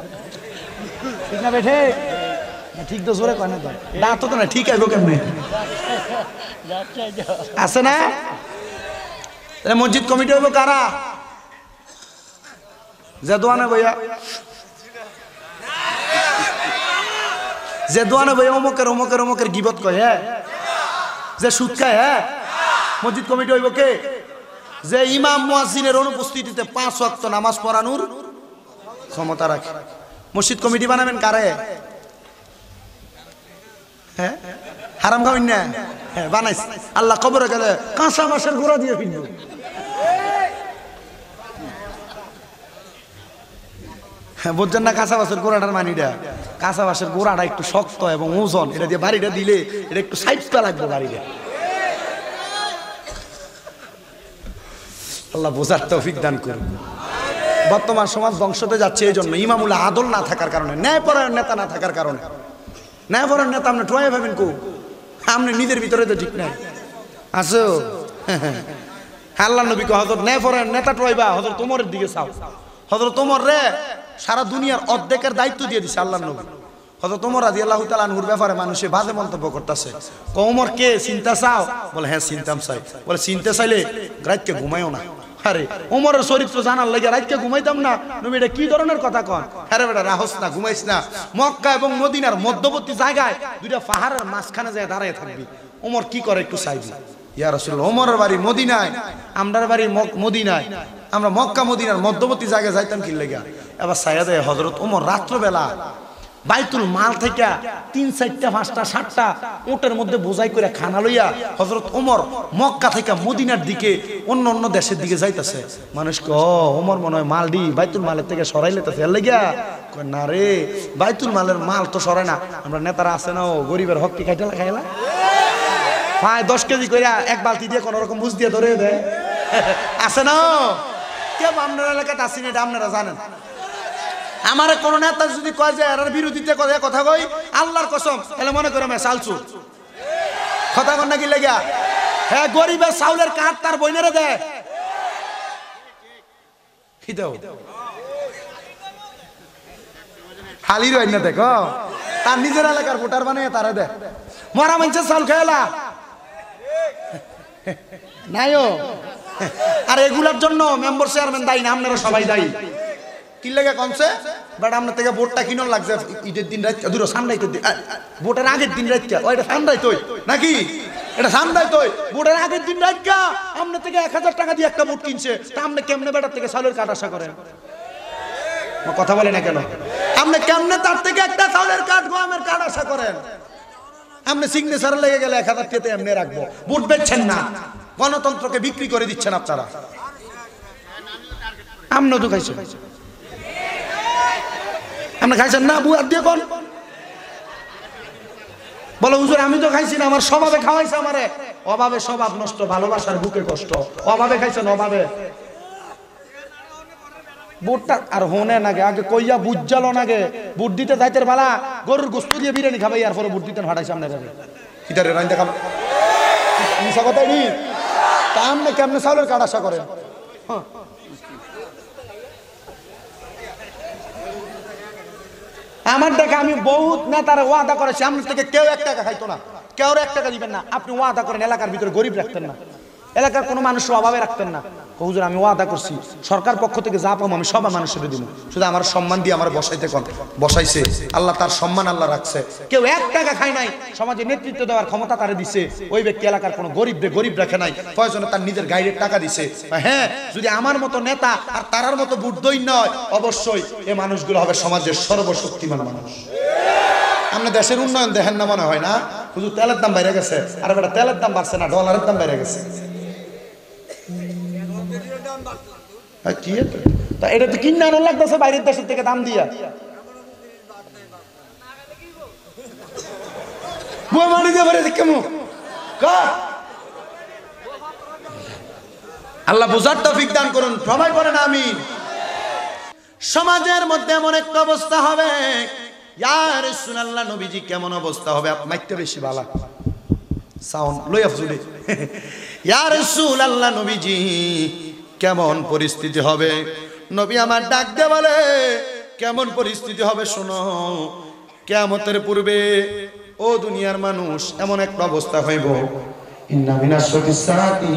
ঠিক না বেঠে? ঠিক তো জোরে কয় না তো, দাঁত তো না ঠিক আইবো কেমনে? আছে না মসজিদ কমিটি হইব কারা? যে দোয়ানে বইয়া, যে দোয়ানে বইয়া অমুকের অমুকের অমুকের গিবত কয়, হ্যাঁ, যে সুদ খায়, হ্যাঁ, মসজিদ কমিটি হইব কে? যে ইমাম মুয়াজ্জিনের অনুপস্থিতিতে 5 ওয়াক্ত নামাজ পড়ানোর ক্ষমতা রাখে। মসজিদ কমিটি বানাবেন কারে? হ্যাঁ, হারাম খাবেন না? হ্যাঁ বানাইস। আল্লাহ কবরে গেলে কাঁচা বাঁশের গোড়া দিয়ে ফিরব। হ্যাঁ বুঝছেন না কাঁচা বাঁশের গোড়াটার মানিটা? কাঁচা বাঁশের গোড়াটা একটু শক্ত এবং ওজন, এটা দিয়ে বাড়িটা দিলে এটা একটু সাইজটা লাগবে বাড়িটা। আল্লাহ বোঝার তৌফিক দান করুন। বর্তমান সমাজ ধ্বংসতে যাচ্ছে এই জন্য, ইমামুল আদল না থাকার কারণে, ন্যায়পরায়ণ নেতা না থাকার কারণে। ন্যায়পরায়ণ নেতা আপনি ঠোয়াই ভাবেন কো? আপনি নিজের ভিতরে তো ঠিক নাই আছো। আল্লাহ নবী কো হযরত ন্যায়পরায়ণ নেতা ঠোয়াইবা হযরত ওমরের দিকে চাও। হযরত ওমর রে সারা দুনিয়ার অর্ধেকের দায়িত্ব দিয়ে দিছে আল্লাহ নবী। হযরত ওমর রাদিয়াল্লাহু তাআলা আনহুর ব্যাপারে মানুষে বাজে মন্তব্য করতেছে। ওমর কে চিন্তা চাও? বলে হ্যাঁ চিন্তাম চাই। বলে চিনতে চাইলে রাতকে ঘুমাইও না। আরে ওমরের চরিত্র জানার লাগে রাতকে ঘুমাইতাম না, নবী এটা কি ধরনের কথা কন? আরে বেটা রাহস না, ঘুমাইস না। মক্কা এবং মদিনার মধ্যবর্তী জায়গায় দুইটা পাহাড়ের মাঝখানে যায় দাঁড়িয়ে থাকবি। ওমর কি করে একটু চাইবি। ইয়া রাসূলুল্লাহ, ওমরের বাড়ি মদিনায়, আমরার বাড়ি মদিনায়, আমরা মক্কা মদিনার মধ্যবর্তী জায়গায় যাইতাম কি লাগা। এবার সাইয়া দেয় হযরত ওমর রাত্রবেলা বাইতুল মাল থেকে 3, 4, 5, 7টা উটের মধ্যে বোঝাই করে খানা লইয়া হযরত ওমর মক্কা থেকে মদিনার দিকে অন্য অন্য দেশের দিকে যাইতেছে। মানুষ ক ওমর মনে হয় মালডি বাইতুল মালের থেকে সরাই লেতেছে এর লাগিয়া। কয় না রে, বাইতুল মালের মাল তো সরাই না, আমরা নেতারা আছে না ও গরিবের হক কি খাইতে খাইলা 10 কেজি করে এক বালতি দিয়ে কোন রকম বুঝ দিয়ে ধরে দেয় আছে না। কে আপনার এলাকাতে আসেন এটা আপনারা জানেন। আমার কোন নেতা যদি কয় যে এর বিরোধিতা করে কথা কই আল্লাহর কসম, তাহলে মনে করে আমি চালছু কথা কন নাকি লাগিয়া। হ্যাঁ গরিবের চাউলের কাঠ তার বইনেরে দেয় কি দাও খালি রই না দেখো, তার নিজের এলাকার ভোটার বানিয়ে তারা দেয়। মরা মানুষের চাউল খেলা নাইও। আর এগুলার জন্য মেম্বার চেয়ারম্যান দায়ী না, আপনারা সবাই দায়ী। কি লাগে কমছে বাট আপনার থেকে ভোটটা কিনো লাগছে ঈদের দিন রাত দূর সান্দাই তো ভোটের আগের দিন রাত ওইটা সান্দাই তো নাকি, এটা সান্দাই তো ভোটের আগের দিন রাত আপনার থেকে 1000 টাকা দিয়ে একটা ভোট কিনছে, তা আপনি কেমনে বেটার থেকে চাউলের কাঠ আশা করেন? কথা বলে না কেন? আপনি কেমনে তার থেকে একটা চাউলের কাঠ গমের কাঠ আশা করেন? আপনি সিগনেচার লেগে গেলে 1000 টাকা এমনি রাখবো, ভোট বেচছেন না, গণতন্ত্রকে বিক্রি করে দিচ্ছেন আপনারা। আমরাও তো খাইছেন, আপনি খাইছেন না? বুয়ার দিয়ে কোন বলো হুজুর আমি তো খাইছি না, আমার স্বভাবে খাওয়াইছে আমারে। অভাবে স্বভাব নষ্ট, ভালোবাসার বুকে কষ্ট। অভাবে খাইছেন, অভাবে। বুটটা আর হোনে নাগে আগে কইয়া বুঝালো নাগে বুট দিতে যাইতে বালা গরুর গোস্ত দিয়ে বিরিয়ানি খাবে, আর পরে বুট দিতে হাঁটাই সামনে যাবে কিটারে রাইন্দা খাবে মিশা কথাই নি। তা আমনে কেমনে চাউলের কাঠ আশা করেন? আমার দেখা আমি বহুত নেতারা ওয়াদা করেছি আপনার থেকে কেউ 1 টাকা খাইতো না, কেউ 1 টাকা দিবেন না। আপনি ওয়াদা করেন এলাকার ভিতরে গরিব রাখতেন না, এলাকার কোনো মানুষ অভাবে রাখতেন না। হুজুর আমি ওয়াদা করছি সরকার পক্ষ থেকে যা পাবো আমি সব মানুষের দিব, শুধু আমার সম্মান দিয়ে আমার বসাইতে কোন বসাইছে আল্লাহ, তার সম্মান আল্লাহ রাখছে। কেউ 1 টাকা খায় নাই, সমাজে নেতৃত্ব দেওয়ার ক্ষমতা তারে দিছে। ওই ব্যক্তি এলাকার কোনো গরিব রাখে নাই, প্রয়োজনে তার নিজের গাইডের টাকা দিছে। হ্যাঁ যদি আমার মতো নেতা আর তারার মতো বুদ্ধই নয়, অবশ্যই এই মানুষগুলো হবে সমাজের সর্বশক্তিমান মানুষ। আপনি দেশের উন্নয়ন দেখেন না মনে হয় না? শুধু তেলের দাম বাইরে গেছে, আর বেটা তেলের দাম বাড়ছে না, ডলারের দাম বাইরে গেছে। এটা তো কিনে আনো লাগতেছে বাইরের দেশের থেকে দাম দিয়া। আল্লাহ বুঝার তৌফিক দান করুন, সবাই করেন আমিন। সমাজের মধ্যে এমন একটা অবস্থা হবে, ইয়া রাসূলুল্লাহ নবীজি কেমন অবস্থা হবে? মাইকটা বেশি ভালো সাউন্ড লইয়া ফুলে। ইয়া রাসূলুল্লাহ নবীজি কেমন পরিস্থিতি হবে? নবী আমার ডাক দিয়ে বলে কেমন পরিস্থিতি হবে শোনো। কিয়ামতের পূর্বে ও দুনিয়ার মানুষ এমন একটা অবস্থা হইব, ইন্না মিনাশ সাতি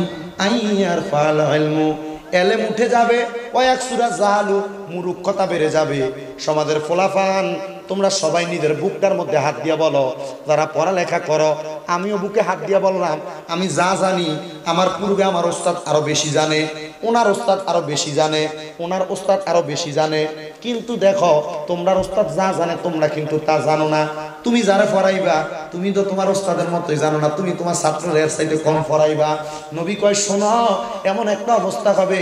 আইয়ার ফাল ইলমু, এলেম উঠে যাবে, ওয়াকসুরা জাহালু, মূর্খতা বেড়ে যাবে। সমাজের ফলাফান তোমরা সবাই নিজের বুকটার মধ্যে হাত দিয়ে বলো, যারা পড়ালেখা করো আমিও বুকে হাত দিয়ে বললাম, আমি যা জানি আমার পূর্বে আমার ওস্তাদ আরো বেশি জানে, ওনার ওস্তাদ আরো বেশি জানে, ওনার ওস্তাদ আরো বেশি জানে। কিন্তু দেখো তোমরা ওস্তাদ যা জানে তোমরা কিন্তু তা জানো না। তুমি যারা পড়াইবা তুমি তো তোমার ওস্তাদের মতোই জানো না, তুমি তোমার ছাত্রদের চাইতে কম পড়াইবা। নবী কয় শোনো, এমন একটা অবস্থা হবে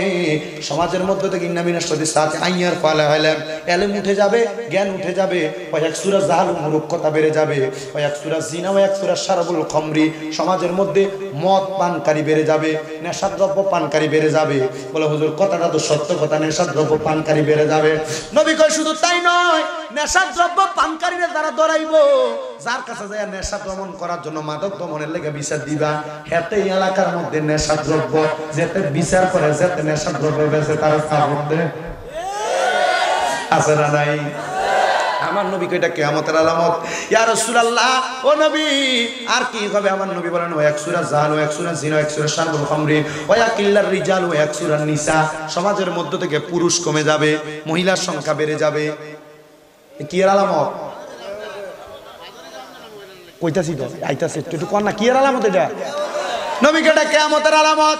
সমাজের মধ্যে থেকে ইন্নামিনার সাথে সাথে আইয়ার ফালা হইলাম এলেম উঠে যাবে, জ্ঞান উঠে যাবে, কয়েক সূরা জাহাল মূর্খতা বেড়ে যাবে, কয়েক সূরা জিনা ও এক সূরা শারাবুল খমরি, সমাজের মধ্যে মদ পানকারী বেড়ে যাবে, নেশাদ্রব্য পানকারী বেড়ে যাবে। বলে হুজুর কথাটা তো সত্য কথা, নেশাদ্রব্য পানকারী বেড়ে যাবে। নবী কয় শুধু তাই নয়, নেশাদ্রব্য পানকারীরা যারা ধরাইবো, যার কাছে যায় নেশা দমন করার জন্য মাদক দমনের লেগে বিচার দিবা, হেতে এলাকার মধ্যে নেশাদ্রব্য যেতে বিচার করে, যেতে নেশাদ্রব্য বেঁচে তারা সামনে আছে না নাই? আমার নবী কইটা কিয়ামতের আলামত। ইয়া রাসূলুল্লাহ, ও নবী আর কি হবে? আমার নবী বলেন ও এক সূরা জাল, ও এক সূরা জিনা, এক সূরা শারবুল খামরি, ও ইয়াকিল্লার রিজাল, ও এক সূরা নিসা। সমাজের মধ্য থেকে পুরুষ কমে যাবে, মহিলার সংখ্যা বেড়ে যাবে। কি এর আলামত? কইতাছি তো আইতাছে, একটু কোন না কি এর আলামত? এটা নবী কইটা কিয়ামতের আলামত।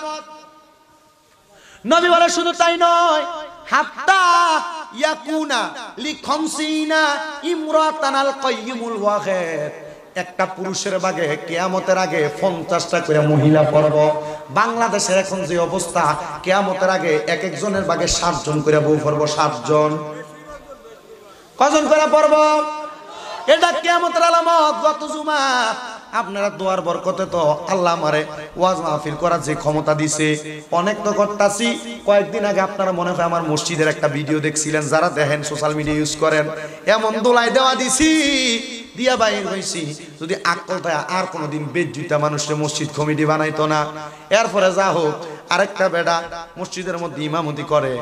নবী বলে শুধু তাই নয়, হাত্তা ইয়াকুনা লিখামসিনা ইমরাতানাল কাইয়িমুল ওয়াহিদ, একটা পুরুষের ভাগে কিয়ামতের আগে 50টা করে মহিলা পড়ব। বাংলাদেশের এখন যে অবস্থা, কিয়ামতের আগে এক একজনের ভাগে 7 জন করে বউ পড়ব। 7 জন। কজন করে পড়ব? এটা কিয়ামতের আলামত। গত জুমা আপনারা দোয়ার বরকতে তো আল্লাহ আমারে ওয়াজ মাহফিল করার যে ক্ষমতা দিছে, অনেক তো করতাছি। কয়েকদিন আগে আপনারা মনে হয় আমার মসজিদের একটা ভিডিও দেখছিলেন, যারা দেখেন সোশ্যাল মিডিয়া ইউজ করেন, এমন দোলাই দেওয়া দিছি দিয়া বাইর হইছি, যদি আকল থাকে আর কোনোদিন বেজ্জুতা মানুষের মসজিদ কমিটি বানাইতো না। এরপরে যা হোক, আরেকটা বেডা মসজিদের মধ্যে ইমামতি করে,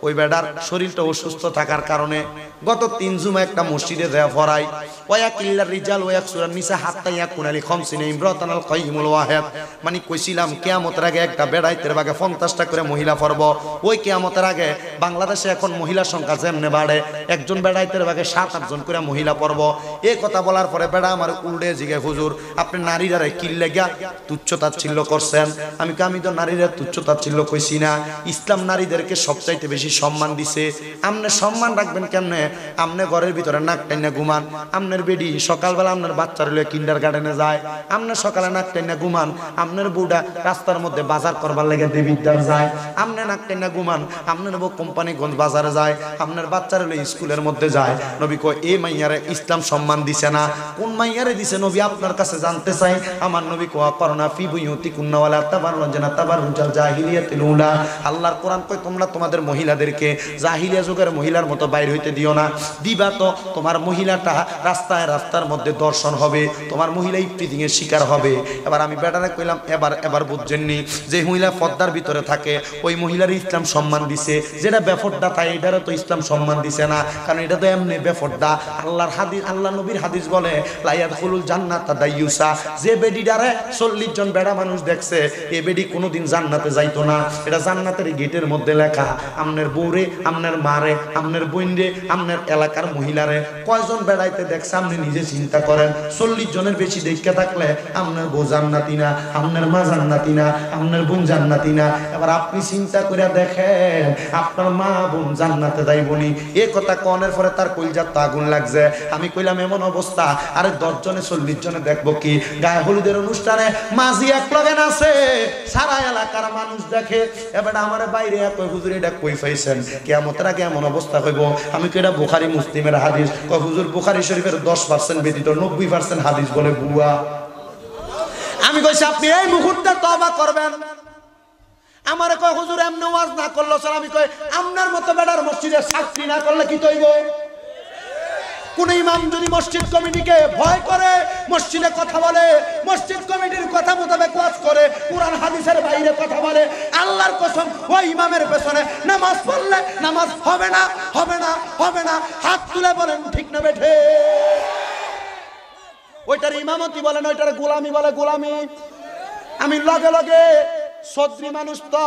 ওই বেডার শরীরটা অসুস্থ থাকার কারণে গত 3 জুমা একটা মসজিদে দেয়া ফরাই ওয়া কিল্লার রিজাল ওয়া সূরা নিসা হাত্তা ইয়াকুনা লিখামসিনা ইমরাতানাল কাইয়িমুল ওয়াহিদ। মানে কইছিলাম কিয়ামতের আগে একটা বেড়াইতের ভাগে 50টা করে মহিলা পড়ব। ওই কিয়ামতের আগে বাংলাদেশে এখন মহিলার সংখ্যা যেমনে বাড়ে, একজন বেড়াইতের ভাগে 7-8 জন করে মহিলা পড়ব। এই কথা বলার পরে বেড়া আমার উল্টে জিগে, হুজুর আপনি নারীরা কি লাগা তুচ্ছ তাচ্ছিল্য করছেন? আমি তো নারীরা তুচ্ছ তাচ্ছিল্য কইছি না, ইসলাম নারীদেরকে সবচাইতে বেশি সম্মান দিছে। আপনি সম্মান রাখবেন কেমনে? আপনি ঘরের ভিতরে নাক টাইনা ঘুমান, আপনার বেডি সকালবেলা আপনার বাচ্চার লইয়া কিন্ডারগার্টেনে যায়, আপনি সকালে নাক টাইনা ঘুমান, আপনার বউটা রাস্তার মধ্যে বাজার করবার লেগে দেবিদ্বার যায়, আপনি নাক টাইনা ঘুমান, আপনার বউ কোম্পানিগঞ্জ বাজারে যায়, আপনার বাচ্চার লইয়া স্কুলের মধ্যে যায়। নবী কয় এই মাইয়ারে ইসলাম সম্মান দিছে না। কোন মাইয়ারে দিছে নবী আপনার কাছে জানতে চাই। আমার নবী কয় করোনা ফি বুয়ুতিকুন্না ওয়ালা তাবাররুজনা তাবাররুজাল জাহিলিয়াতিল উলা। আল্লাহর কোরআন কয় তোমরা তোমাদের মহিলাদেরকে জাহিলিয়া যুগের মহিলার মতো বাইরে হইতে দিও না। দিবা তো তোমার মহিলাটা রাস্তার মধ্যে দর্শন হবে, তোমার মহিলা ইফতিজিং এর শিকার হবে। এবার আমি বেটারে কইলাম এবার বুঝছেননি, যে মহিলা পর্দার ভিতরে থাকে ওই মহিলার ইসলাম সম্মান দিছে, যেটা বেফর্দা তাই এটারও তো ইসলাম সম্মান দিছে না, কারণ এটা তো এমনি বেফর্দা। আল্লাহর হাদিস, আল্লাহ নবীর হাদিস বলে লায়াদখুলুল জান্নাতা দাইয়ুসা, যে বেডিডারে 40 জন বেড়া মানুষ দেখছে এই বেডি কোনোদিন জান্নাতে যাইতো না। এটা জান্নাতের গেটের মধ্যে লেখা। আমনের বউরে, আমনের মারে, আমনের বোনরে, আমনের এলাকার মহিলারে কয়জন বেড়াইতে দেখছে আপনি নিজে চিন্তা করেন। 40 জনের বেশি দেখতে থাকলে আপনার বউ জান্নাতি না, আপনার মা জান্নাতি না, আপনার বোন জান্নাতি না। এবার আপনি চিন্তা করে দেখেন আপনার মা বোন জান্নাতে যাইবনি। এই কথা কনের পরে তার কলজার তো আগুন লাগছে। আমি কইলাম এমন অবস্থা, আরে 10 জনে 40 জনে দেখবো কি? গায়ে হলুদের অনুষ্ঠানে মাঝি এক লগেন আছে, সারা এলাকার মানুষ দেখে। এবার আমার বাইরে এক হুজুর এটা কই পাইছেন? কিয়ামতের আগে এমন অবস্থা হইব। আমি কইটা বুখারী মুসলিমের হাদিস। হুজুর বুখারী শরীফের 10% ব্যতীত 90% হাদিস বলে বুয়া। আমি কইছি আপনি এই মুহূর্তে তওবা করবেন। আমারে কয় হুজুর এমনি ওয়াজ না করলো স্যার। আমি কই আপনার মতো বেড়ার মসজিদে সাক্ষী না করলে কি তৈব? কোন ইমাম যদি মসজিদ কমিটিকে ভয় করে মসজিদে কথা বলে, মসজিদ কমিটির কথা মোতাবেক ওয়াজ করে, কুরআন হাদিসের বাইরে কথা বলে, আল্লাহর কসম ওই ইমামের পেছনে নামাজ পড়লে নামাজ হবে না, হবে না, হবে না। হাত তুলে বলেন ঠিক না বেঠে? ওইটার ইমামতি বলেন, ওইটার গোলামি বলে গোলামি। আমি লগে লগে সদ্রি মানুষ তো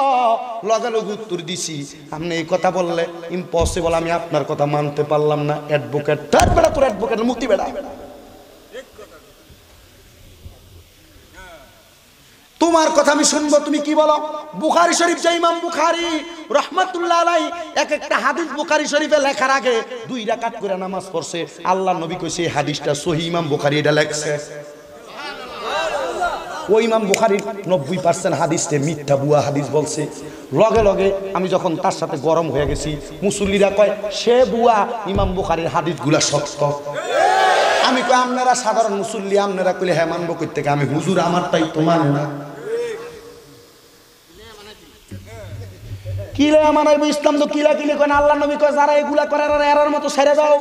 লগালগ উত্তর দিছি। আপনি এই কথা বললে ইম্পসিবল, আমি আপনার কথা মানতে পারলাম না। অ্যাডভোকেট তার বেড়া, তোর অ্যাডভোকেটের মুক্তি বেড়া। তোমার কথা আমি শুনবো, তুমি কি বলো? বুখারী শরীফ যে ইমাম বুখারী রাহমাতুল্লাহ আলাইহি এক একটা হাদিস বুখারী শরীফে লেখার আগে 2 রাকাত করে নামাজ পড়ছে। আল্লাহর নবী কইছে এই হাদিসটা সহিহ, ইমাম বুখারী এটা লেখছে। ওই ইমাম বুখারীর 90% হাদিসে মিথ্যা বুয়া হাদিস বলছে। লগে লগে আমি যখন তার সাথে গরম হয়ে গেছি, মুসল্লিরা কয় সে বুয়া, ইমাম বুখারীর হাদিসগুলা সত্য। আমি কই আপনারা সাধারণ মুসল্লি, আপনারা কইলে হ্যাঁ মানবো কই থেকে? আমি হুজুর আমারটাই তো মানে না। কিলে মানাইবো ইসলাম তো কিলা কিলে কয় না। আল্লাহ নবী কয় যারা এগুলা করে এরার মতো ছেড়ে দাও,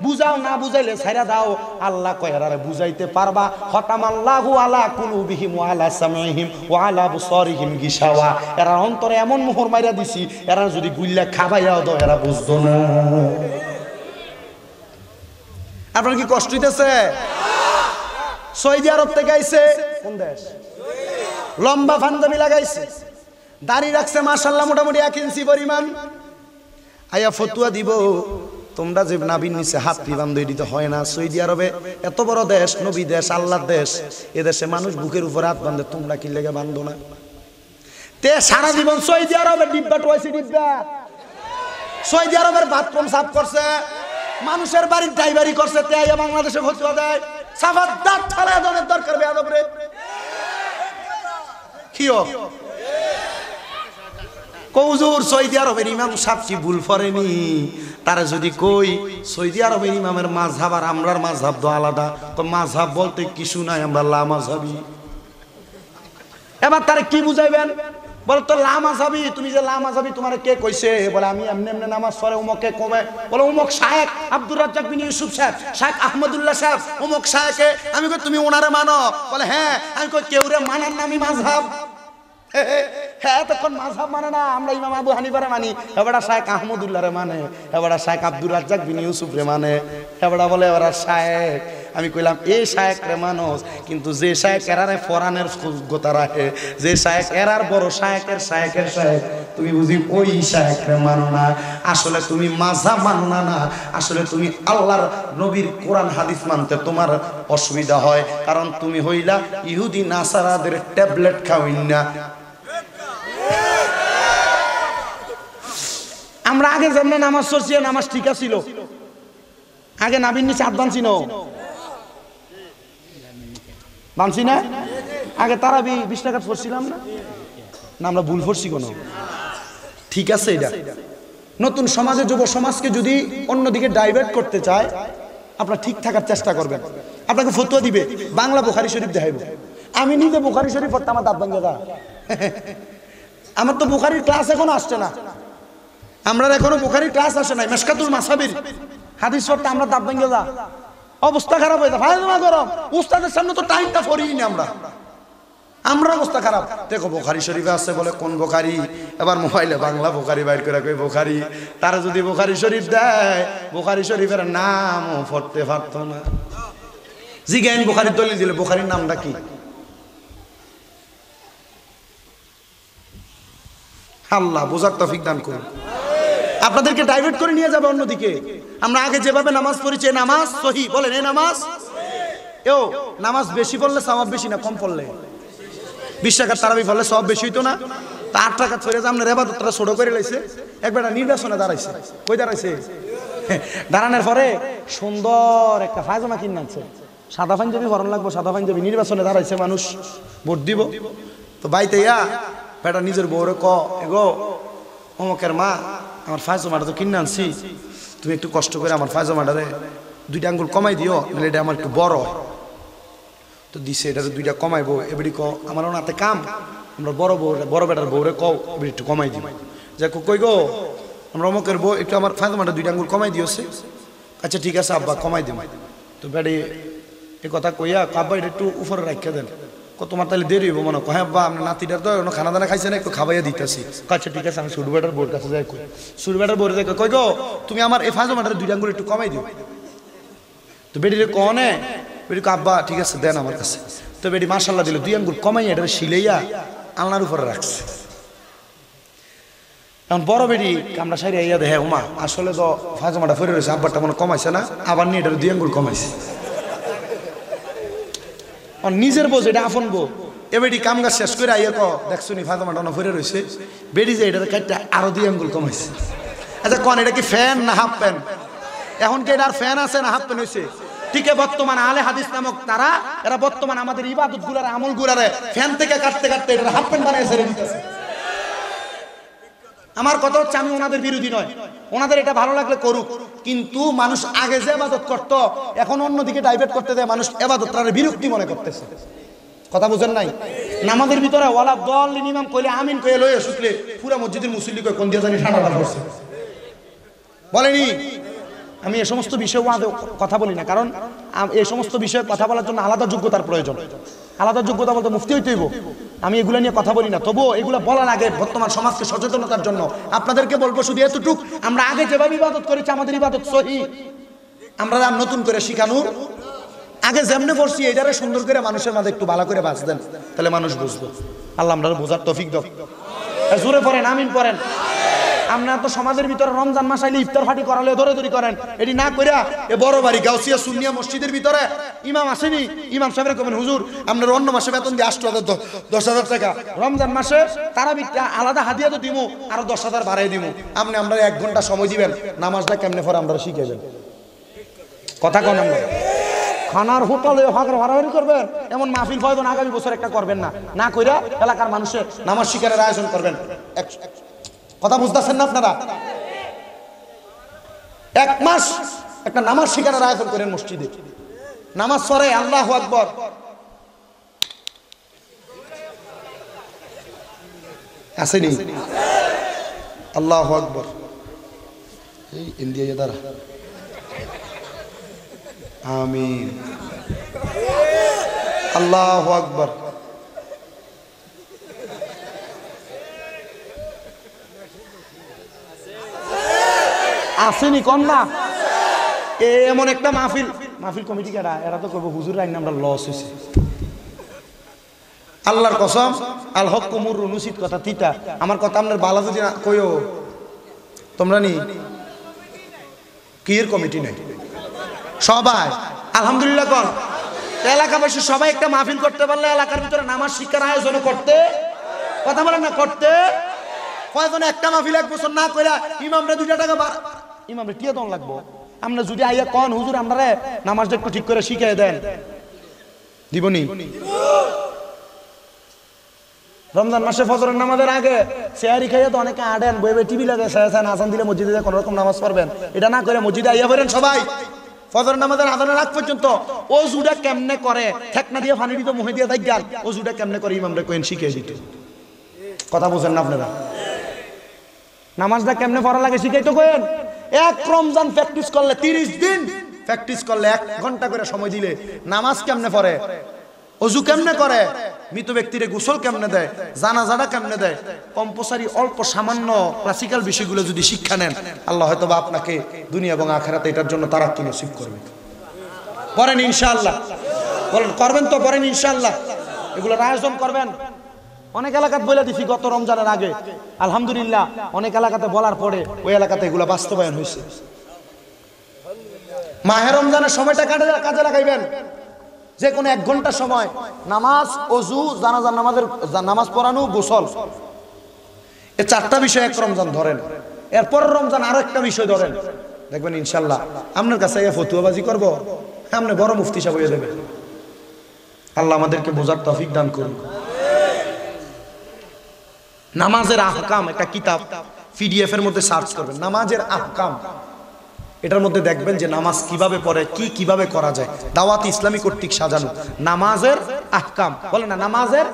বুঝাও না বুঝাইলে ছেড়ে দাও। আল্লাহ কয় এরারে বুঝাইতে পারবা। খতামাল্লাহু আলা কুলুবিহিম ওয়া আলা সামিহিম ওয়া আলা আবসারিহিম গিশাওয়া। এরা অন্তরে এমন মোহর মাইরা দিছি, এরা যদি গুল্লা খাবাইয়াও দাও এরা বুঝতো না। আপনার কি কষ্ট হইতেছে? সৌদি আরব থেকে আইছে, কোন দেশ, লম্বা পাঞ্জাবি লাগাইছে, দাড়ি রাখছে মাশাআল্লাহ মোটামুটি 1 ইঞ্চি পরিমাণ। আয়া ফতুয়া দিব, তোমরা যে নাবির নিচে হাত বান্ধ দিতে হয় না। সৌদি আরবে এত বড় দেশ, নবী দেশ, আল্লাহর দেশ, এ দেশে মানুষ বুকের উপর হাত বাঁধে, তোমরা কি লেগে বান্ধো না? তে সারা জীবন সৌদি আরবের ডিব্বা টয়সি ডিব্বা, সৌদি আরবের বাথরুম সাফ করছে, মানুষের বাড়ির ড্রাইভারি করছে, তে আইয়া বাংলাদেশে ফতুয়া দেয়। সাফার দাঁত ফালা দনের দরকার বেয়াদব রে। কিও কৌজুর সৌদি আরবের ইমাম সাহেব কি ভুল করেনি? তারা যদি কই সৌদি আরবের ইমামের মাযহাব আর আমরার মাযহাব তো আলাদা, তো মাযহাব বলতে কিছু নাই, আমরা লা মাযহাবি। এবার তারা কি বুঝাইবেন? বলে তো লা মাযহাবি, তুমি যে লা মাযহাবি তোমারে কে কইছে? বলে আমি এমনি এমনি নামাজ পড়ে উমকে কমে। বলে উমক শায়েখ আব্দুর রাজ্জাক বিন ইউসুফ সাহেব, শায়েখ আহমদুল্লাহ সাহেব, উমক শায়েখে। আমি কই তুমি ওনারে মানো? বলে হ্যাঁ। আমি কই কেউরে মানার নামই মাযহাব? হ্যাঁ, তখন মাযহাব মানে না, আমরা ইমাম আবু হানিফারে মানি, এবারে শায়েখ আহমদুল্লাহরে মানে, এবারে শায়েখ আব্দুর রাজ্জাক বিন ইউসুফ রে মানে, এবারে বলে এবারে শায়েখ। আমি কইলাম এই শায়েখ রে মানুষ, কিন্তু যে শায়েখ এরারে ফরানের গোতা রাখে, যে শায়েখ এরার বড় শায়েখের শায়েখের শায়েখ, তুমি বুঝি ওই শায়েখ রে মানো না। আসলে তুমি মাযহাব মানো না, না আসলে তুমি আল্লাহর নবীর কোরআন হাদিস মানতে তোমার অসুবিধা হয়, কারণ তুমি হইলা ইহুদি নাসারাদের ট্যাবলেট খাওইন না। আমরা আগে যেমন নামাজ পড়ছি, নামাজ ঠিক ছিল, আগে নাবির নিচে হাত বানছি না, বানছি না? আগে তারা 20 টাকা পড়ছিলাম না, না আমরা ভুল পড়ছি কোনো? ঠিক আছে, এটা নতুন সমাজে যুব সমাজকে যদি অন্যদিকে ডাইভার্ট করতে চায়, আপনারা ঠিক থাকার চেষ্টা করবেন। আপনাকে ফতোয়া দিবে, বাংলা বুখারী শরীফ দেখাইব। আমি নিজে বুখারী শরীফ পড়তে আমার দাঁত ভাঙে যা। আমার তো বুখারীর ক্লাস এখনো আসছে না, আমরা এখনো বুখারীর ক্লাস আসে নাই। মিশকাতুল মাসাবির হাদিস পড়তে আমরা দাঁত ভাঙে যা, অবস্থা খারাপ হয়ে যায়। ফায়দা গরম, উস্তাদের সামনে তো টাইমটা ফরিই না আমরা অবস্থা খারাপ। দেখো বুখারী শরীফে আছে, বলে কোন বুখারী? এবার মোবাইলে বাংলা বুখারী বাইর করে কই বুখারী। তারা যদি বুখারী শরীফ দেয়, বুখারী শরীফের নামও পড়তে পারতো না। জিজ্ঞাসা বুখারীর দলিল দিলে বুখারীর নামটা কি? আল্লাহ বোঝার তৌফিক দান করুন। আপনাদেরকে ডাইভার্ট করে নিয়ে যাবে অন্যদিকে। আমরা আগে যেভাবে নামাজ পড়েছি, নামাজ সহি বলেন, এই নামাজ এও নামাজ বেশি পড়লে সওয়াব বেশি না কম পড়লে? 20 টাকার তারাবি পড়লে সওয়াব বেশি হইতো না? তা 8 টাকা ছড়ে আপনার ইবাদতটা ছোট করে লাইছে। একবার নির্বাচনে দাঁড়াইছে, কই দাঁড়াইছে? দাঁড়ানোর পরে সুন্দর একটা পায়জামা কিনে আনছে, সাদা পাঞ্জাবি পরন লাগবো, সাদা পাঞ্জাবি। নির্বাচনে দাঁড়াইছে মানুষ, ভোট দিব তো বাইতে ইয়া বেটা নিজের বউরে ক, এগো অমকের মা, আমার পায়জামাটা তো কিনে আনছি, তুমি একটু কষ্ট করে আমার পায়জামাটারে 2টা আঙ্গুল কমাই দিও, নাহলে এটা আমার একটু বড়। তো দিছে, এটা 2টা কমাইবো। এবারে ক আমার ওনাতে কাম, আমরা বড় বেটার বউরে কও এবার একটু কমাই দিব। যে কই গো আমরা অমকের বউ, একটু আমার পায়জামাটা 2টা আঙ্গুল কমাই দিয়েছে। আচ্ছা ঠিক আছে আব্বা, কমাই দিব। তো বেড়ে এ কথা কইয়া আব্বা এটা একটু উপরে রাখিয়া দেন। তোমার তাহলে দেরি হইব মনে হয়। হ্যাঁ বা আপনার নাতিটার তো খানা দানা খাইছে না, একটু খাবাইয়া দিতেছি। আচ্ছা ঠিক আছে, আমি সুরবেটার বোর কাছে যাই, সুরবেটার বোর যাই, কই গো তুমি আমার এই পায়জামাটার 2টা আঙ্গুল একটু কমাই দিও। তো বেটিরে কনে, বেটি আব্বা ঠিক আছে দেন আমার কাছে। তো বেটি মাশাআল্লাহ দিল, 2 আঙ্গুল কমাইয়া এটা সিলাইয়া আলনার উপরে রাখছে। এখন বড় বেটি কামড়া সাইরে ইয়া দেখে উমা আসলে তো ফাজমাটা ফিরে রয়েছে, আব্বারটা মনে কমাইছে না, আবার নিয়ে এটা 2 আঙ্গুল কমাইছে। নিজের বউ এটা আপন বউ, এ বেটি কাম গাছ শেষ করে আইয়া দেখছো নি ফাজমাটা না ফিরে রয়েছে, বেটি যে এটা কাটটা আরো 2 আঙ্গুল কমাইছে। আচ্ছা কন এটা কি ফ্যান না হাফ প্যান্ট? এখন কি এটার ফ্যান আছে না হাফ প্যান্ট হয়েছে? ঠিক বর্তমান আলে হাদিস নামক তারা এরা বর্তমান আমাদের ইবাদত গুলার আমল গুলারে ফ্যান থেকে কাটতে কাটতে এটা হাফ প্যান্ট বানিয়ে ছেড়ে দিতেছে। আমার কথা হচ্ছে আমি ওনাদের বিরোধী নয়, ওনাদের এটা ভালো লাগলে করুক, কিন্তু মানুষ আগে যে ইবাদত করতো এখন অন্যদিকে ডাইভার্ট করতে দেয়, মানুষ ইবাদতটারে বিরক্তি মনে করতেছে। কথা বুঝেন নাই? নামাজের ভিতরে ওয়ালা দল ইমাম কইলে আমিন কইলে লয়ে শুকলে পুরো মসজিদের মুসল্লি কই কোন দিয়ে জানি ঠান্ডা পড়ছে বলেনি। আমি এই সমস্ত বিষয়ে কথা বলি না, কারণ এই সমস্ত বিষয়ে কথা বলার জন্য আলাদা যোগ্যতার প্রয়োজন। আলাদা যোগ্যতা বলতে মুফতি হইতে হইব, আমি এগুলো নিয়ে কথা বলি না। তবুও এগুলো বলার আগে বর্তমান সমাজকে সচেতনতার জন্য আপনাদেরকে বলবো শুধু এতটুক, আমরা আগে যেভাবে ইবাদত করেছি আমাদের ইবাদত সহি, আমরা নতুন করে শিখানোর আগে যেমনে পড়ছি এটারে সুন্দর করে মানুষের মাঝে একটু ভালো করে বাঁচ দেন, তাহলে মানুষ বুঝবে। আল্লাহ আমরা বোঝার তৌফিক দাও। জোরে পড়েন আমিন পড়েন। আপনার তো সমাজের ভিতরে রমজান মাস আইলে ইফতার ফাটি করালে ধরে করেন, এটি না কইরা এ বড় বাড়ি গাউসিয়া সুন্নিয়া মসজিদের ভিতরে ইমাম আসেনি, ইমাম সাহেবের কবেন হুজুর আপনার অন্য মাসে বেতন দিয়ে 8,000 10,000 টাকা, রমজান মাসে তারা আলাদা হাদিয়া তো দিমু আরো 10,000 বাড়াই দিমু, আপনি আমরা 1 ঘন্টা সময় দিবেন, নামাজটা কেমনে পড়ে আমরা শিখাইবেন। কথা কোন আমরা খানার হোটেলে হারাহারি করবেন, এমন মাহফিল ফয়দন আগামী বছর একটা করবেন না, না কইরা এলাকার মানুষের নামাজ শিকারের আয়োজন করবেন। কথা বুঝতেছেন না আপনারা? 1 মাস একটা নামাজ শিকারের আয়োজন করেন মসজিদে, নামাজ পড়ে আল্লাহু আকবার, আসেনি আল্লাহু আকবার, এই ইন্ডিয়া দ্বারা আমিন আল্লাহু আকবার। আসেনি কম না? এমন একটা মাহফিল কমিটি কেডা এরা তো করবো হুজুর আইন আমরা লস হয়েছে। আল্লাহর কসম আল হক কুমুর অনুচিত কথা তিতা, আমার কথা আপনার বালা যদি কইও তোমরা নি কির কমিটি নেই সবাই আলহামদুলিল্লাহ কর, এলাকাবাসী সবাই একটা মাহফিল করতে পারলে এলাকার ভিতরে নামাজ শিক্ষার আয়োজন করতে, কথা বলেন না করতে, কয়জন একটা মাহফিল 1 বছর না কইরা ইমামরে 2 টাকা ইমামরে টিয়া দন লাগবো, আমরা যদি আইয়া কোন হুজুর আমরারে নামাজটা একটু ঠিক করে শিখিয়ে দেন, দিবনি? রমজান মাসে ফজরের নামাজের আগে সেহারি খাইয়া তো অনেকে আডেন বইবে টিভি লাগে সায়াসান আজান দিলে মসজিদে কোন রকম নামাজ পড়বেন, এটা না করে মসজিদে আইয়া পড়েন সবাই। ফজর নামাজের আজানের আগ পর্যন্ত ওযুটা কেমনে করে ঠেকনা দিয়ে পানি দিতে মুহে দিয়ে থাকগাল, ওযুটা কেমনে করে ইমামরে কইন শিখিয়ে দিতে। কথা বুঝেন না আপনারা? নামাজটা কেমনে পড়া লাগে শিখাই তো কইেন। 1 রমজান প্র্যাকটিস করলে 30 দিন প্র্যাকটিস করলে 1 ঘন্টা করে সময় দিলে নামাজ কেমনে পড়ে, ওযু কেমনে করে, মৃত ব্যক্তিরে গোসল কেমনে দেয়, জানাজাটা কেমনে দেয়, কম্পালসারি অল্প সামান্য ক্লাসিক্যাল বিষয়গুলো যদি শিক্ষা নেন আল্লাহ হয়তো বা আপনাকে দুনিয়া এবং আখিরাতে এটার জন্য তারাক্কি নসিব করবে। পড়েন ইনশাআল্লাহ, বলেন করবেন তো, পড়েন ইনশাআল্লাহ, এগুলোর আয়োজন করবেন। অনেক এলাকাতে বলে দিছি গত রমজানের আগে, আলহামদুলিল্লাহ অনেক এলাকাতে বলার পরে ওই এলাকাতে এগুলো বাস্তবায়ন হয়েছে। মাহে রমজানের সময়টা কাজে লাগাইবেন, যে কোনো 1 ঘন্টা সময় নামাজ, ওযু, জানাজার নামাজ পড়ানো, গোসল, এই 4টা বিষয় 1 রমজান ধরেন, এরপর রমজান আরো একটা বিষয় ধরেন, দেখবেন ইনশাআল্লাহ আপনার কাছে ফতুয়াবাজি করবো, আপনি বড় মুফতি সাহেব হয়ে যাবেন। আল্লাহ আমাদেরকে বোঝার তৌফিক দান করুন। নামাজের আহকাম একটা কিতাব পিডিএফ এর মধ্যে সার্চ করবেন, নামাজের আহকাম, এটার মধ্যে দেখবেন যে নামাজ কিভাবে পড়ে, কিভাবে করা যায়, দাওয়াত ইসলামী কর্তৃক সাজানো নামাজের আহকাম বলে না, নামাজের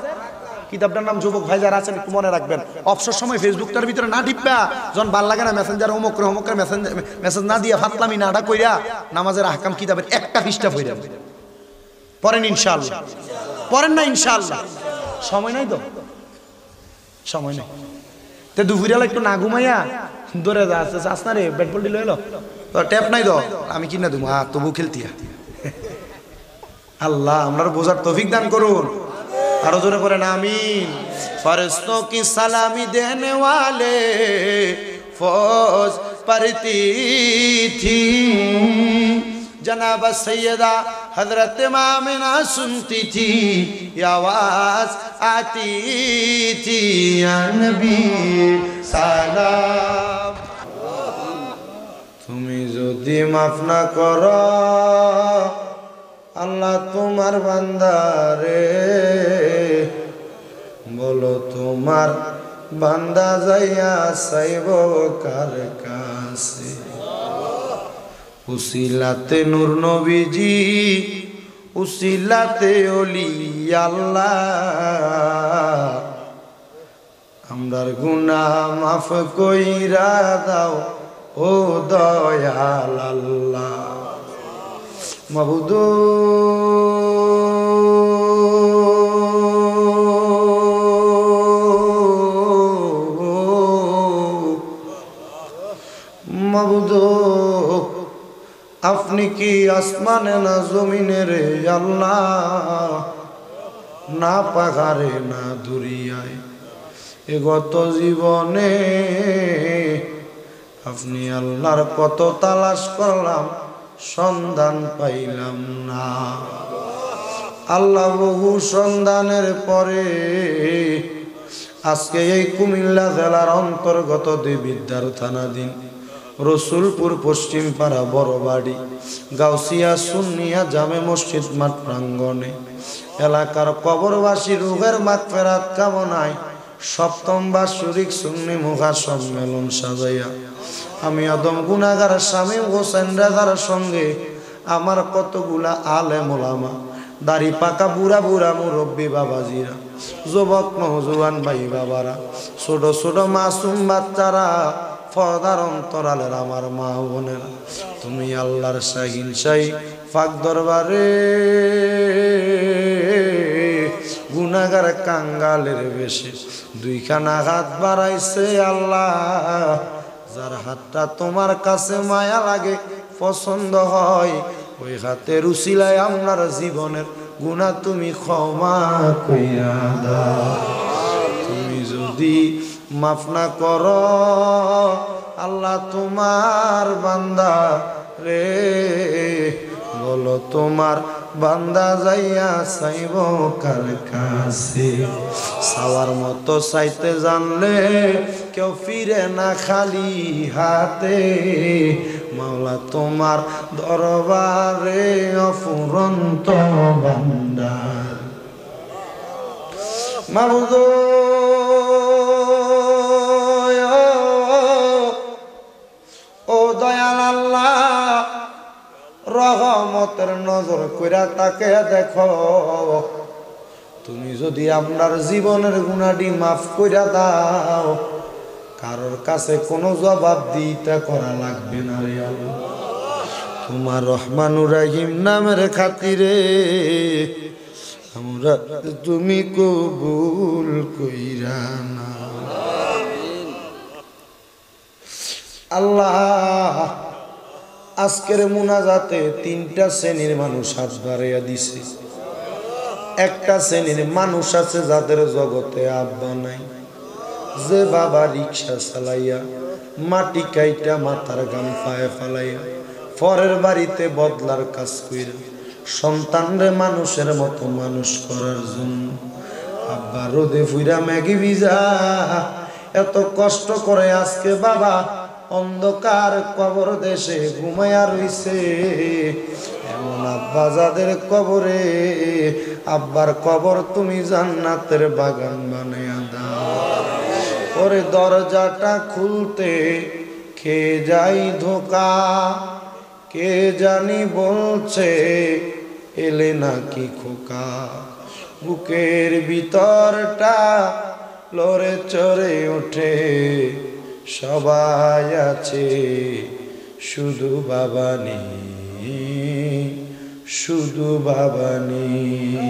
কিতাবটার নাম যুবক ভাই যারা আছেন একটু মনে রাখবেন। অবসর সময় ফেসবুকটার ভিতরে না টিপা যখন ভাল লাগে না মেসেঞ্জার হোমকের মেসেজ না দিয়া ফাতলামি নাডা কইরা নামাজের আহকাম কিতাবের একটা পৃষ্ঠা পড়েন, পড়েন ইনশাআল্লাহ, পড়েন না ইনশাআল্লাহ, সময় নাই তো, সময় নেই তো দুপুরেলা একটু না ঘুমাইয়া ধরে যাচ্ছে আসনা রে ব্যাট বল দিল এলো তো ট্যাপ নাই তো আমি কিনা দেবো, তবু খেলতিয়া। আল্লাহ আমরা বোঝার তৌফিক দান করুন। আরো জোরে পড়েন আমিন। फरिश्तों की सलामी देने वाले फौज पढ़ती थी, जनाब सैयदा हजरत मामिना सुनती थी, ये आवाज आती थी या नबी सलाम। তুমি যদি মাফ না করো আল্লাহ তোমার বান্দারে, বলো তোমার বান্দা যাইয়া চাইব কার কাছে। উসিলাতে নূর নবীজি, উসিলাতে ওলি আল্লাহ, আমরার গুনাহ মাফ কইরা দাও ও দয়াল আল্লাহ। মাবুদ মাবুদ আপনি কি আসমানে না জমিনে রে আল্লাহ, না পাহাড়ে না দুরিয়ায়, এ গত জীবনে আপনি আল্লাহর কত তালাশ করলাম সন্ধান পাইলাম না। আল্লাহ বহু সন্ধানের পরে আজকে এই কুমিল্লা জেলার অন্তর্গত দেবিদ্বার থানাধীন রসুলপুর পশ্চিম পাড়া বড়বাড়ি গাউসিয়া সুন্নিয়া জামে মসজিদ মাঠ প্রাঙ্গণে এলাকার কবরবাসী রুহের মাগফিরাত কামনায় সপ্তম বাৎসরিক সুন্নি মুখা সম্মেলন সাজাইয়া আমি আদম গুনাহগার শামীম হোসেন রাজার সঙ্গে আমার কতগুলা আলেম ওলামা, দাড়ি পাকা বুড়া বুড়া মুরব্বী বাবাজিরা, যুবক নওজোয়ান ভাই বাবারা, ছোট ছোট মাসুম বাচ্চারা, পর্দার অন্তরালের আমার মা বোনেরা, তুমি আল্লাহর শাহিন শাহী পাক দরবারে গুনাহগার কাঙ্গালের বেশে দুইখানা হাত বাড়াইছে আল্লাহ, যার হাতটা তোমার কাছে মায়া লাগে পছন্দ হয়, ওই হাতের উসিলায় আপনার জীবনের গুনাহ তুমি ক্ষমা কইরা দাও। তুমি যদি মাফ না করো আল্লাহ তোমার বান্দা রে, বলো তোমার বান্দা যাইয়া চাইব কার কাছে। চাওয়ার মতো চাইতে জানলে কেউ ফিরে না খালি হাতে, মাওলা তোমার দরবারে অফুরন্ত ভান্ডার। মাবুদ ও দয়াল আল্লাহ, রহমতের নজর কইরা তাকে দেখো, তুমি যদি আপনার জীবনের গুনাহটি মাফ কইরা দাও কারোর কাছে কোনো জবাব দিতে করা লাগবে না রে আল্লাহ। তোমার রহমানুর রহিম নামের খাতিরে আমরা তুমি কবুল কইরা না আল্লাহ। আজকের মুনাজাতে তিনটা শ্রেণীর মানুষ হাত বাড়াইয়া দিছে। একটা শ্রেণীর মানুষ আছে যাদের জগতে আব্বা নাই, যে বাবা রিক্সা চালাইয়া মাটি কাইটা মাথার গাম পায়ে ফালাইয়া পরের বাড়িতে বদলার কাজ কইরা সন্তানরে মানুষের মতো মানুষ করার জন্য আব্বা রোদে ফুইরা ম্যাগি ভিজা এত কষ্ট করে আজকে বাবা অন্ধকার কবর দেশে ঘুমায়া রইছে। এমন আব্বা যাদের কবরে, আব্বার কবর তুমি জান্নাতের বাগান বানায়া দাও। ওরে দরজাটা খুলতে খেয়ে যাই ধোকা, কে জানি বলছে এলে নাকি খোকা, বুকের ভিতরটা লড়ে চড়ে ওঠে, সবাই আছে শুধু বাবা নেই, শুধু বাবা নেই।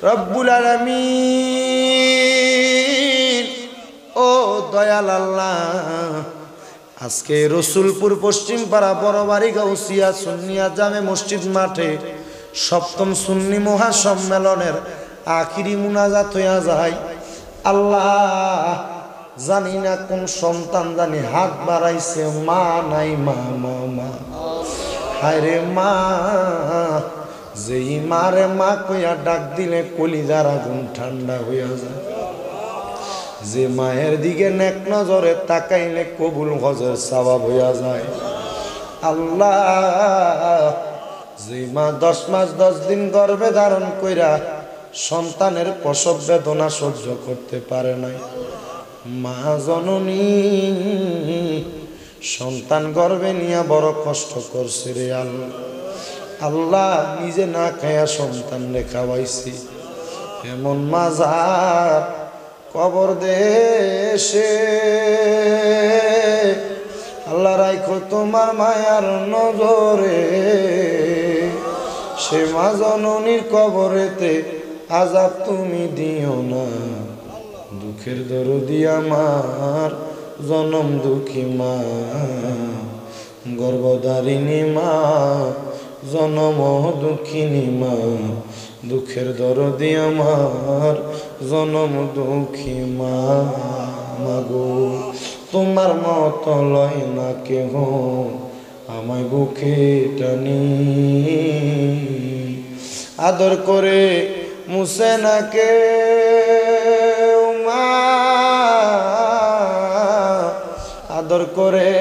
রব্বুল আলামিন ও দয়াল আল্লাহ, আজকে রসুলপুর পশ্চিম পাড়া বড়বাড়ি গাউসিয়া সুন্নিয়া জামে মসজিদ মাঠে সপ্তম সুন্নি মহাসম্মেলনের আখিরি মুনাজাত হইয়া যায়। আল্লাহ জানি না কোন সন্তান জানি হাত বাড়াইছে, মা নাই, মা মা মা, হায় রে মা, যেই মারে মা কইয়া ডাক দিলে কলিজার আগুন ঠান্ডা হইয়া যায়। যে মায়ের দিকে নেক নজরে তাকাইলে কবুল হজের সওয়াব হইয়া যায়। আল্লাহ যে মা 10 মাস 10 দিন গর্ভে ধারণ কইরা সন্তানের প্রসব বেদনা সহ্য করতে পারে নাই, মা জননী সন্তান গর্ভে নিয়ে বড় কষ্ট করছে রে আল্লাহ। আল্লাহ নিজে না খায়া সন্তান রে খাওয়াইছি, এমন মাজার কবর দেশে আল্লাহ রাইখো তোমার মায়ার নজরে, সে মা জননীর কবরেতে আযাব তুমি দিও না। দুঃখের দরদি আমার জনম দুঃখী মা, গর্ভধারিণী মা, জনম দুঃখিনী মা, দুঃখের দরদি আমার জনম দুঃখী মা। মাগো তোমার মতো লয় না কেহ আমায় বুকে টানি, আদর করে মুছে না কেউ মা, আদর করে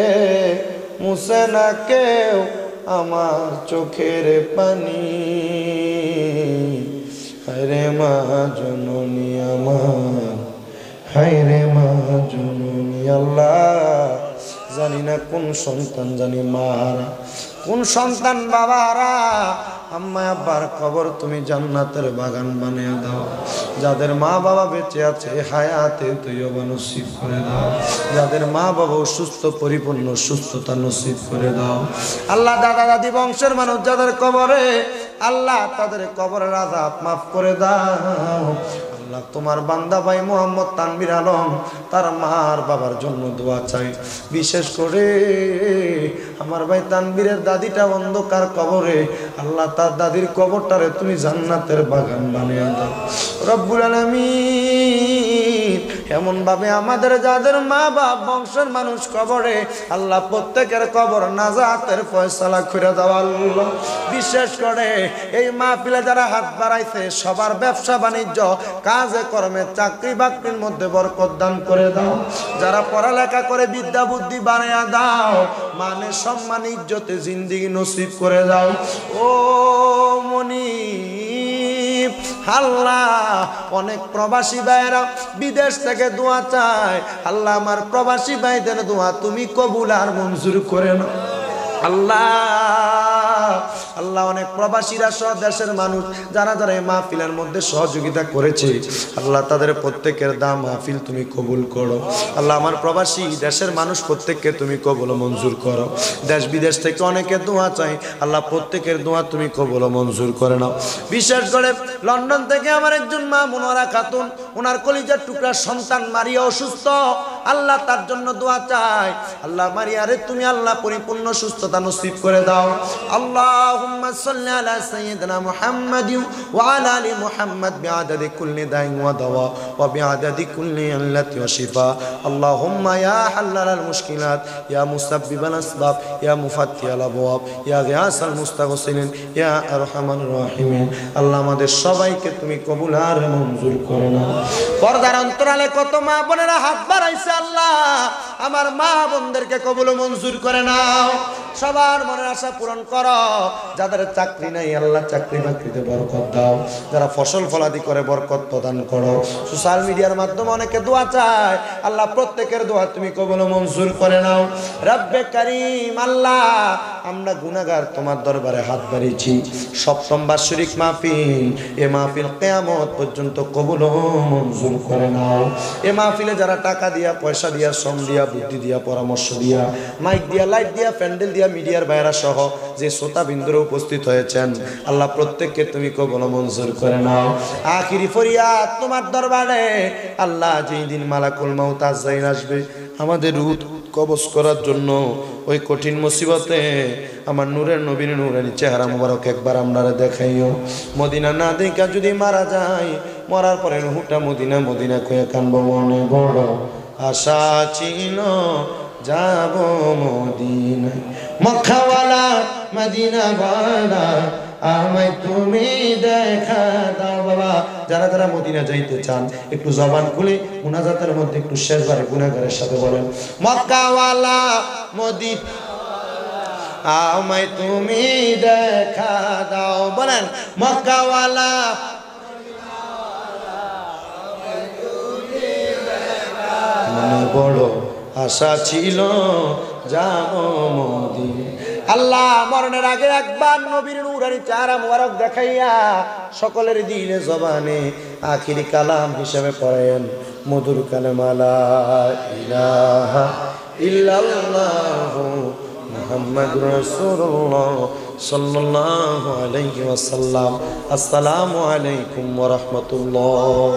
মুছে না কেউ আমার চোখের পানি। হায়রে মা জননী আমার, হায়রে মা জননী। আল্লাহ জানি না কোন সন্তান জানি মারা, কোন সন্তান বাবারা, আম্মা আব্বার কবর তুমি জান্নাতের বাগান বানিয়ে দাও। যাদের মা বাবা বেঁচে আছে হায়াতে তৈয়বা নসিব করে দাও, যাদের মা বাবা অসুস্থ পরিপূর্ণ সুস্থতা নসিব করে দাও। আল্লাহ দাদা দাদি বংশের মানুষ যাদের কবরে, আল্লাহ তাদের কবরের আযাব মাফ করে দাও। আল্লাহ তোমার বান্দা ভাই মোহাম্মদ তানভীর আলম তার মার বাবার জন্য দোয়া চাই। বিশেষ করে আমার ভাই তানভীরের দাদিটা অন্ধকার কবরে, আল্লাহ তার দাদির কবরটারে তুমি জান্নাতের বাগান বানিয়ে দাও রব্বুল আলামিন। এমন ভাবে আমাদের যাদের মা বাপ বংশের মানুষ কবরে, আল্লাহ প্রত্যেকের কবর নাজাতের ফয়সালা করে দাও আল্লাহ। বিশেষ করে এই মাহফিলে যারা হাত বাড়াইছে সবার ব্যবসা বাণিজ্য কাজে কর্মে চাকরি বাকরির মধ্যে বরকত দান করে দাও। যারা পড়ালেখা করে বিদ্যা বুদ্ধি বাড়াইয়া দাও, মানে সম্মান ইজ্জতে জিন্দেগি নসিব করে দাও। ও মনি আল্লাহ অনেক প্রবাসী ভাইরা বিদেশ থেকে দোয়া চায়, আল্লাহ আমার প্রবাসী ভাইদের দোয়া তুমি কবুল আর মঞ্জুর করে নাও আল্লাহ। আল্লাহ অনেক প্রবাসীরা সহ দেশের মানুষ যারা যারা এই মাহফিলের মধ্যে সহযোগিতা করেছে, আল্লাহ তাদের প্রত্যেকের দাম মাহফিল তুমি কবুল করো আল্লাহ। আমার প্রবাসী দেশের মানুষ প্রত্যেককে তুমি কবুল মঞ্জুর করো। দেশ বিদেশ থেকে অনেকে দোয়া চাই, আল্লাহ প্রত্যেকের দোয়া তুমি কবুল মঞ্জুর করে নাও। বিশেষ করে লন্ডন থেকে আমার একজন মা মুনারা খাতুন, ওনার কলিজার টুকরা সন্তান মারিয়া অসুস্থ, আল্লাহ তার জন্য দোয়া চাই। আল্লাহ মারিয়ারে তুমি আল্লাহ পরিপূর্ণ সুস্থতা নসিব করে দাও। আল্লাহুম্মা সাল্লি আলা সাইয়্যিদিনা মুহাম্মাদিন ওয়া আলা আলি মুহাম্মাদ বিআদাদি কুল্লি দাইন ওয়া দাওয়া ওয়া বিআদাদি কুল্লি ইল্লাতি ওয়া শিফা। আল্লাহুম্মা ইয়া হাল্লালাল মুশকিলাত ইয়া মুসাব্বিবাল আসবাব ইয়া মুফাত্তিহাল আবওয়াব ইয়া গিয়াসাল মুস্তাগফিরিন ইয়া আরহামার রাহিমিন। আল্লাহ আমাদের সবাইকে তুমি কবুল আর মঞ্জুর করে নাও। পর্দার অন্তরালে কত মা বোনেরা হাত বাড়াইছে, আল্লাহ আমার মা বোনদেরকে কবুল মঞ্জুর করে নাও। সবার মনের আশা পূরণ করো। যাদের চাকরি নাই আল্লাহ চাকরি বাকরিতে বরকত দাও। যারা ফসল ফলাদি করে বরকত প্রদান করো। সোশ্যাল মিডিয়ার মাধ্যমে অনেকে দোয়া চায়, আল্লাহ প্রত্যেকের দোয়া তুমি কবুল মঞ্জুর করে নাও। রব্বে কারীম আল্লাহ আমরা গুনাহগার তোমার দরবারে হাত বাড়িয়েছি। সপ্তম বার্ষিক মাহফিল, এ মাহফিল কিয়ামত পর্যন্ত কবুল মঞ্জুর করে নাও। এ মাহফিলে যারা টাকা দিয়া পয়সা দিয়া শ্রম দিয়া বুদ্ধি দিয়া পরামর্শ দিয়া মাইক দিয়া লাইট দিয়া প্যান্ডেল দিয়া মিডিয়ার বাইরা সহ যে শ্রোতা বিন্দুরে উপস্থিত হয়েছেন, আল্লাহ প্রত্যেককে তুমি কবুল মঞ্জুর করে নাও। আখিরি ফরিয়াদ তোমার দরবারে, আল্লাহ যেই দিন মালাকুল মাউত আজরাইল আসবে আমাদের রূহ কবজ করার জন্য ওই কঠিন মুসিবতে আমার নূরের নবীর নূরানি চেহারা মোবারক একবার আপনারা দেখাইও। মদিনা না দেখা যদি মারা যায়, মরার পরে রুহটা মদিনা মদিনা কয়ে কানবো। মনে বড় আশা ছিল যাব মদিনায়, মক্কাওয়ালা মদিনা ওয়ালা আমায় তুমি দেখা দাও। বাবা যারা যারা মদিনা যাইতে চান একটু জবান খুলে মুনাজাতের মধ্যে একটু শেষবারে গুনাহগারের সাথে বলেন, মক্কাওয়ালা মদিনা আমায় তুমি দেখা দাও। বলেন, মক্কাওয়ালা মনে বড় আশা ছিল যাব মদিনা। আল্লাহ মরণের আগে একবার নবীর নূরানি চেহারা মুবারক দেখাইয়া সকলের দিলে জবানে আখিরি কালাম হিসেবে পড়েন মধুর কালেমা লা ইলাহা ইল্লাল্লাহু মুহাম্মাদুর রাসূলুল্লাহ সাল্লাল্লাহু আলাইহি ওয়াসাল্লাম। আসসালামু আলাইকুম ওয়া রাহমাতুল্লাহ।